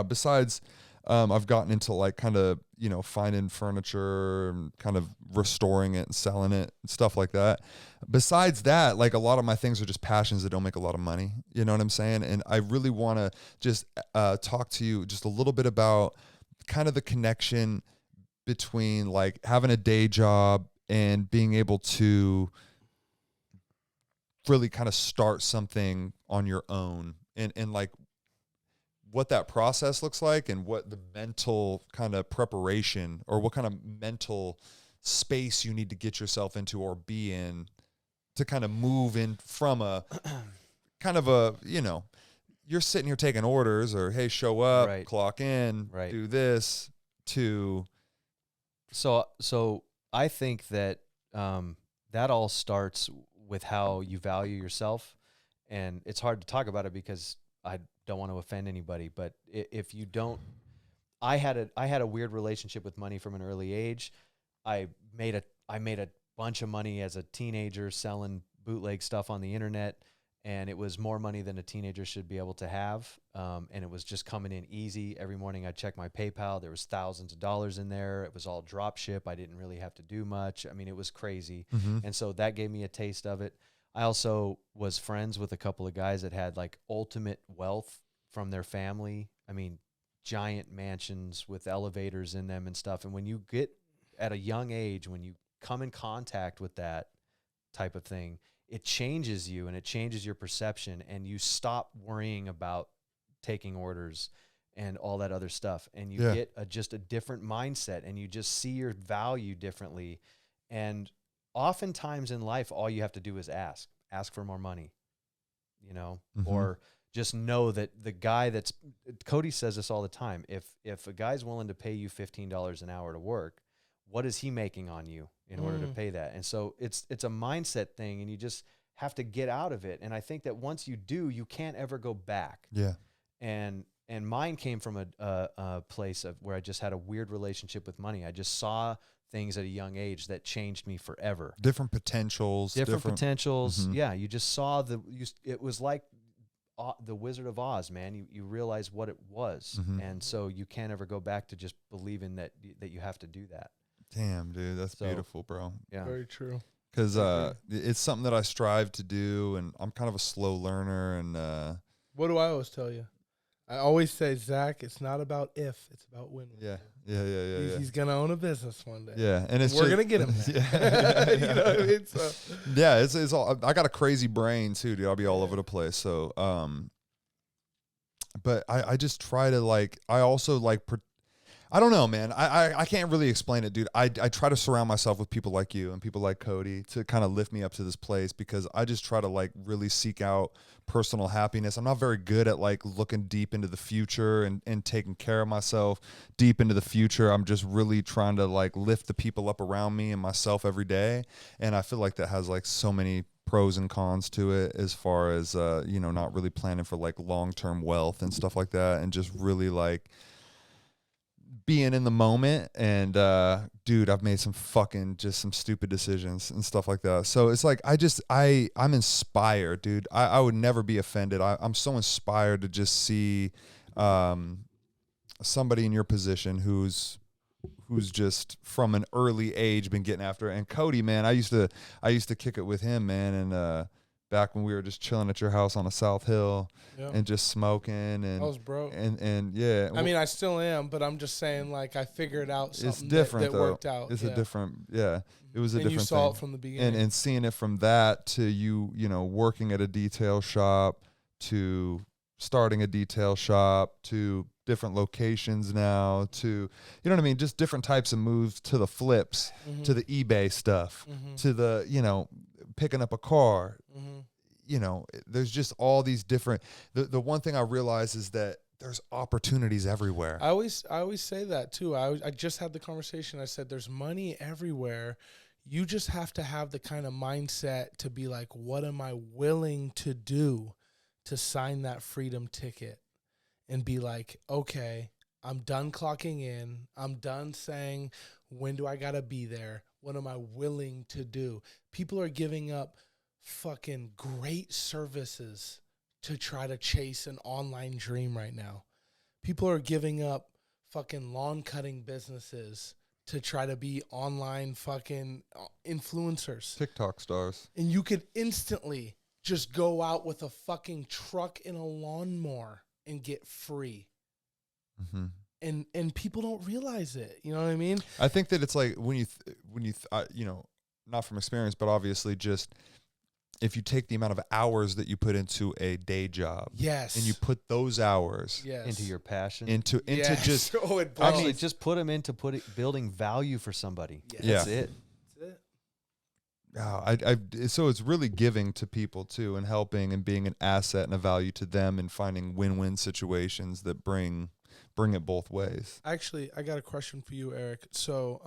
besides, I've gotten into like kind of, finding furniture and kind of restoring it and selling it and stuff like that. Besides that, like a lot of my things are just passions that don't make a lot of money. You know what I'm saying? And I really want to just talk to you just a little bit about kind of the connection between like having a day job and being able to really kind of start something on your own and like what that process looks like and what the mental kind of preparation or what kind of mental space you need to get yourself into or be in to kind of move in from a kind of a, you're sitting here taking orders or, hey, show up, clock in, do this to... So I think that that all starts with how you value yourself, and it's hard to talk about it because I don't want to offend anybody. But if you don't, I had a weird relationship with money from an early age. I made a bunch of money as a teenager selling bootleg stuff on the internet. And it was more money than a teenager should be able to have. And it was just coming in easy. Every morning I'd check my PayPal. There was thousands of dollars in there. It was all drop ship. I didn't really have to do much. I mean, it was crazy. Mm-hmm. And so that gave me a taste of it. I also was friends with a couple of guys that had like ultimate wealth from their family. I mean, giant mansions with elevators in them and stuff. And when you get at a young age, when you come in contact with that type of thing, it changes you and it changes your perception, and you stop worrying about taking orders and all that other stuff. And you get just a different mindset, and you just see your value differently. And oftentimes in life, all you have to do is ask for more money, or just know that the guy Cody says this all the time. If a guy's willing to pay you $15 an hour to work, what is he making on you in order to pay that? And so it's a mindset thing, and you just have to get out of it. And I think that once you do, you can't ever go back. Yeah. And mine came from a place of where I just had a weird relationship with money. I just saw things at a young age that changed me forever. Different potentials. Different potentials. Mm-hmm. Yeah. You just saw it was like the Wizard of Oz, man. You realize what it was. Mm-hmm. And so you can't ever go back to just believing that you have to do that. Damn, dude, that's beautiful, bro. Yeah. Very true. because it's something that I strive to do, and I'm kind of a slow learner. And what do I always tell you? I always say, Zach, it's not about if, it's about when. Yeah. He's gonna own a business one day. Yeah, and we're gonna get him there. You know what I mean? So. Yeah, it's all. I got a crazy brain too, dude. I'll be all over the place. So, but I just try to like. I also like. I don't know, man. I can't really explain it, dude. I try to surround myself with people like you and people like Cody to kind of lift me up to this place, because I just try to like really seek out personal happiness. I'm not very good at like looking deep into the future and taking care of myself deep into the future. I'm just really trying to like lift the people up around me and myself every day. And I feel like that has like so many pros and cons to it, as far as, not really planning for like long-term wealth and stuff like that. And just really like being in the moment. And dude, I've made some stupid decisions and stuff like that. So it's like I'm inspired, dude. I would never be offended. I'm so inspired to just see somebody in your position who's just from an early age been getting after it. And Cody, man, I used to kick it with him, man, and back when we were just chilling at your house on a South Hill. Yep. And just smoking, and I was broke. And yeah. I mean, I still am, but I'm just saying, like, I figured out something it's different, that worked out. It's a different, it was a different thing. And you saw it from the beginning. And seeing it from that to you working at a detail shop, to starting a detail shop, to different locations now, to, you know what I mean? Just different types of moves, to the flips, to the eBay stuff, to the, picking up a car. There's just all these different, the one thing I realize is that there's opportunities everywhere. I always say that too. I just had the conversation. I said, there's money everywhere. You just have to have the kind of mindset to be like, what am I willing to do to sign that freedom ticket? And be like, okay, I'm done clocking in. I'm done saying, when do I got to be there? What am I willing to do? People are giving up fucking great services to try to chase an online dream right now. People are giving up fucking lawn cutting businesses to try to be online fucking influencers. TikTok stars. And you could instantly just go out with a fucking truck and a lawnmower and get free. And people don't realize it. You know what I mean? I think that it's like when you not from experience, but obviously just if you take the amount of hours that you put into a day job, yes, and you put those hours into your passion, into yes. just actually just put them into building value for somebody. Yes. That's it. So it's really giving to people too, and helping and being an asset and a value to them, and finding win-win situations that bring it both ways. Actually, I got a question for you, Eric. So,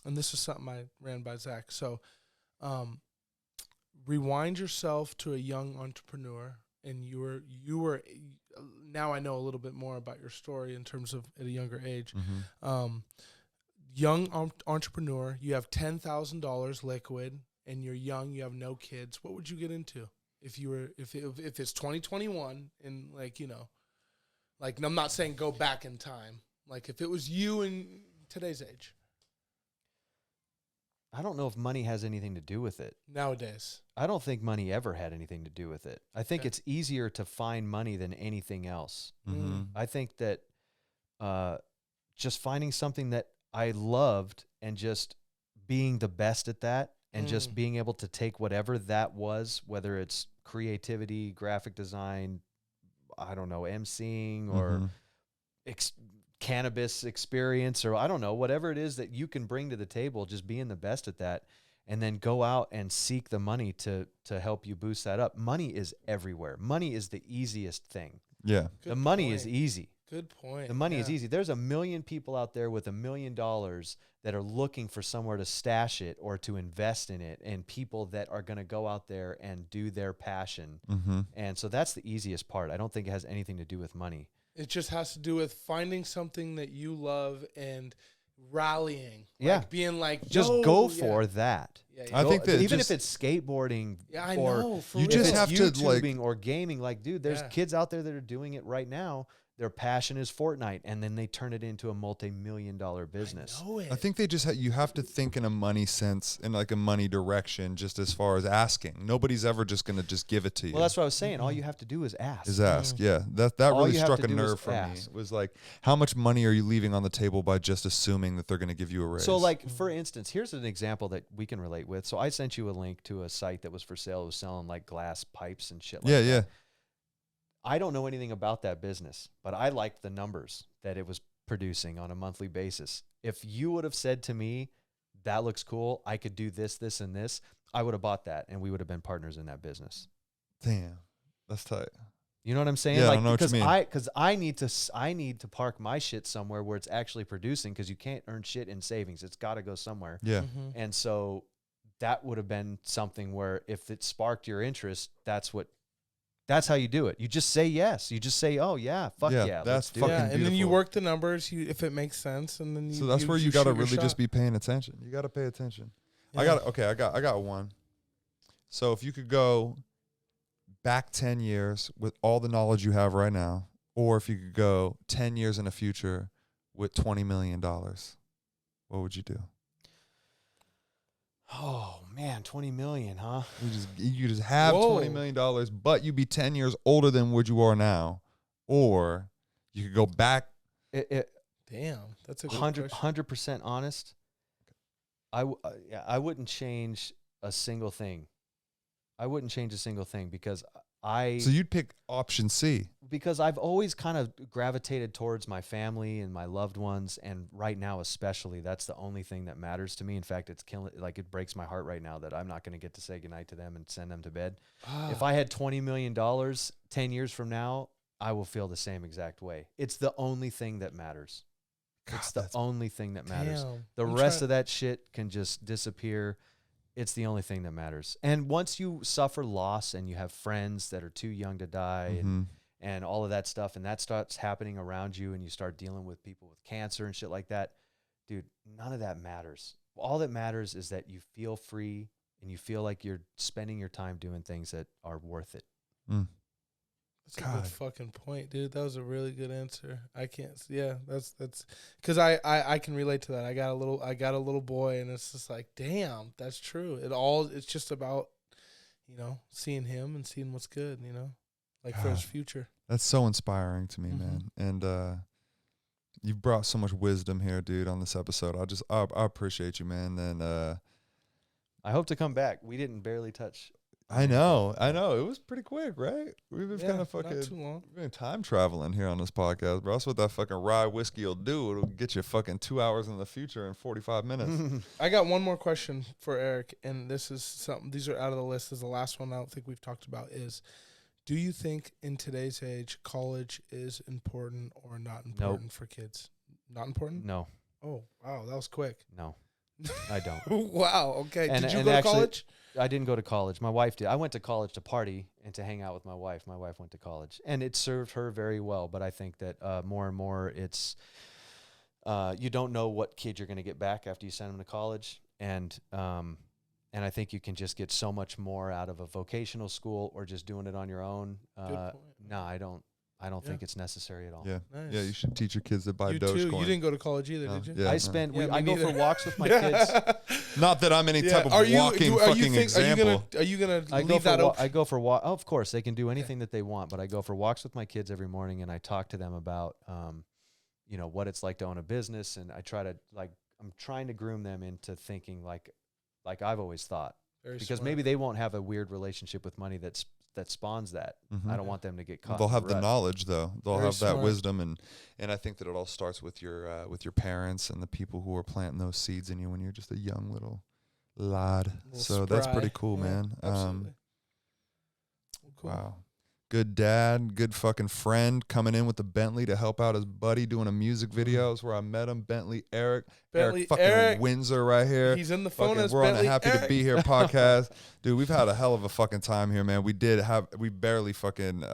and this is something I ran by Zach. So, rewind yourself to a young entrepreneur, and you were. Now I know a little bit more about your story in terms of at a younger age. Young entrepreneur, you have $10,000 liquid, and you're young, you have no kids. What would you get into if it's 2021 and like I'm not saying go back in time. Like if it was you in today's age. I don't know if money has anything to do with it. Nowadays. I don't think money ever had anything to do with it. I think it's easier to find money than anything else. I think that just finding something that I loved and just being the best at that, and just being able to take whatever that was, whether it's creativity, graphic design, I don't know, emceeing or cannabis experience, or I don't know, whatever it is that you can bring to the table, just being the best at that, and then go out and seek the money to help you boost that up. Money is everywhere. Money is the easiest thing. Yeah. Good the money point. is easy. Good point. The money is easy. There's 1 million people out there with $1 million that are looking for somewhere to stash it or to invest in it, and people that are going to go out there and do their passion. And so that's the easiest part. I don't think it has anything to do with money. It just has to do with finding something that you love and rallying. Like being like, just go for that. I think that even if it's skateboarding, I or know, you just have to YouTubing or gaming, like, dude, there's kids out there that are doing it right now Their passion is Fortnite, and then they turn it into a multi-million-dollar business. I know it. I think they just you have to think in a money sense, in like a money direction, just as far as asking. Nobody's ever just going to just give it to you. Well, that's what I was saying. All you have to do is ask. Is ask. Yeah. That All really you have struck to a do is nerve for me. ask. It was like, how much money are you leaving on the table by just assuming that they're going to give you a raise? So, like, for instance, here's an example that we can relate with. So I sent you a link to a site that was for sale. It was selling, like, glass pipes and shit like that. yeah. I don't know anything about that business, but I liked the numbers that it was producing on a monthly basis. If you would have said to me, that looks cool, I could do this, this, and this, I would have bought that, and we would have been partners in that business. Damn. That's tight. You know what I'm saying? Yeah, like, I know what you mean. Because I need to park my shit somewhere where it's actually producing, because you can't earn shit in savings. It's got to go somewhere. Yeah. Mhm. And so that would have been something where if it sparked your interest, that's how you do it. You just say yes. You just say, oh, yeah, fuck Yeah, yeah, that's let's do fucking it. Yeah, and then you beautiful. work the numbers if it makes sense, and then So that's where you got to shoot your really just shot. be paying attention. You got to pay attention. I Yeah. got one. So if you could go back 10 years with all the knowledge you have right now, or if you could go 10 years in the future with $20 million, what would you do? Oh, man, 20 million, huh? You just have Whoa. $20 million, but you'd be 10 years older than what you are now, or you could go back. Damn, that's a good question. 100% honest. I wouldn't change a single thing. I wouldn't change a single thing because So you'd pick option C. because I've always kind of gravitated towards my family and my loved ones, and right now especially, that's the only thing that matters to me. In fact, it's killing, like, it breaks my heart right now that I'm not going to get to say goodnight to them and send them to bed. If I had $20 million 10 years from now, I will feel the same exact way. It's the only thing that matters. It's the only thing that matters. Damn. The I'm rest trying- of that shit can just disappear. It's the only thing that matters. And once you suffer loss and you have friends that are too young to die Mhm. and all of that stuff, and that starts happening around you, and you start dealing with people with cancer and shit like that, dude, none of that matters. All that matters is that you feel free and you feel like you're spending your time doing things that are worth it. Mm. That's a God. good fucking point, dude. That was a really good answer. I can't. Yeah, that's because I can relate to that. I got a little boy, and it's just like, damn, that's true. It's just about, seeing him and seeing what's good, like for his God. future. That's so inspiring to me, Mhm. man. And you've brought so much wisdom here, dude, on this episode. I appreciate you, man. And I hope to come back. We didn't barely touch. I know. It was pretty quick, right? We've been Yeah, kind of not too fucking long. we've been time traveling here on this podcast, bro. That's what that fucking rye whiskey will do. It'll get you fucking 2 hours in the future in 45 minutes. I got one more question for Eric, and this is something. These are out of the list. This is the last one I don't think we've talked about. Is, do you think in today's age college is important or not important for kids? Not important? No, Oh, wow, that was quick. no, I don't. Wow. Okay. And- Did you and go to actually- college? I didn't go to college. My wife did. I went to college to party and to hang out with my wife. My wife went to college, and it served her very well. But I think that more and more, it's you don't know what kid you're going to get back after you send them to college, and I think you can just get so much more out of a vocational school or just doing it on your own. Good point. No, I don't think it's necessary at all. Yeah. Nice. Yeah, you should teach your kids to buy You Dogecoin. too. You didn't go to college either, No. did you? Yeah. I spend. Yeah, me I go for neither. walks with my kids. Not that I'm any type of Are you, walking are fucking you example. Are you gonna I go leave for that open? I go for walk. Oh, of course, they can do anything that they want, but I go for walks with my kids every morning, and I talk to them about, what it's like to own a business, and I try to I'm trying to groom them into thinking like I've always thought, Very because smart. maybe they won't have a weird relationship with money that spawns that. Mhm. I don't want them to get caught. They'll in have the rut. knowledge, though. They'll Very have that smart. wisdom, and I think that it all starts with your parents and the people who are planting those seeds in you when you're just a young little lad. Little So that's spry. pretty cool, Yeah, man. Absolutely. Cool. Wow. Good dad, good fucking friend coming in with the Bentley to help out his buddy doing a music video. That's where I met him. Bentley Eric. Bentley Eric fucking Eric. Windsor right here. He's in the phone Fucking, as we're on Bentley the Happy Eric. to Be Here podcast. Dude, we've had a hell of a fucking time here, man. We barely fucking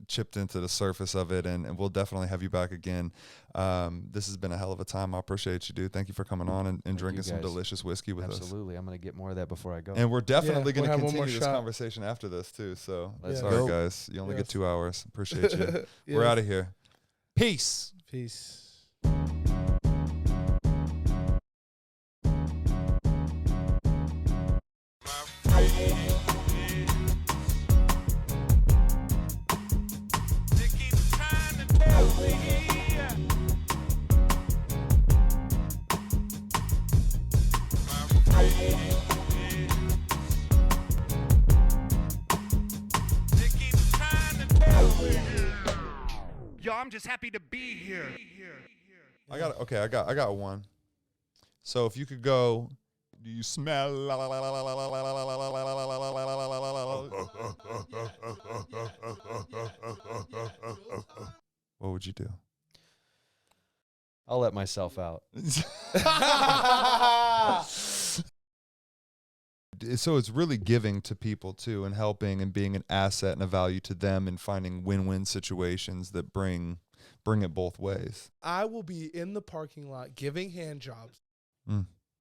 chipped into the surface of it, and we'll definitely have you back again. This has been a hell of a time. I appreciate you, dude. Thank you for coming on and you, drinking some guys. delicious whiskey with us. Absolutely, I'm gonna get more of that before I go. And we're definitely Yeah, going to we'll have one continue more this shot. conversation after this, too. So, Let's sorry, go. guys. You only Yes. get 2 hours. Appreciate you. We're Yes. out of here. Peace. Peace. Yo, I'm just happy to be here. I got one. So if you could go, do you smell? What would you do? I'll let myself out. So it's really giving to people too, and helping and being an asset and a value to them, and finding win-win situations that bring it both ways. I will be in the parking lot giving hand jobs. Mm.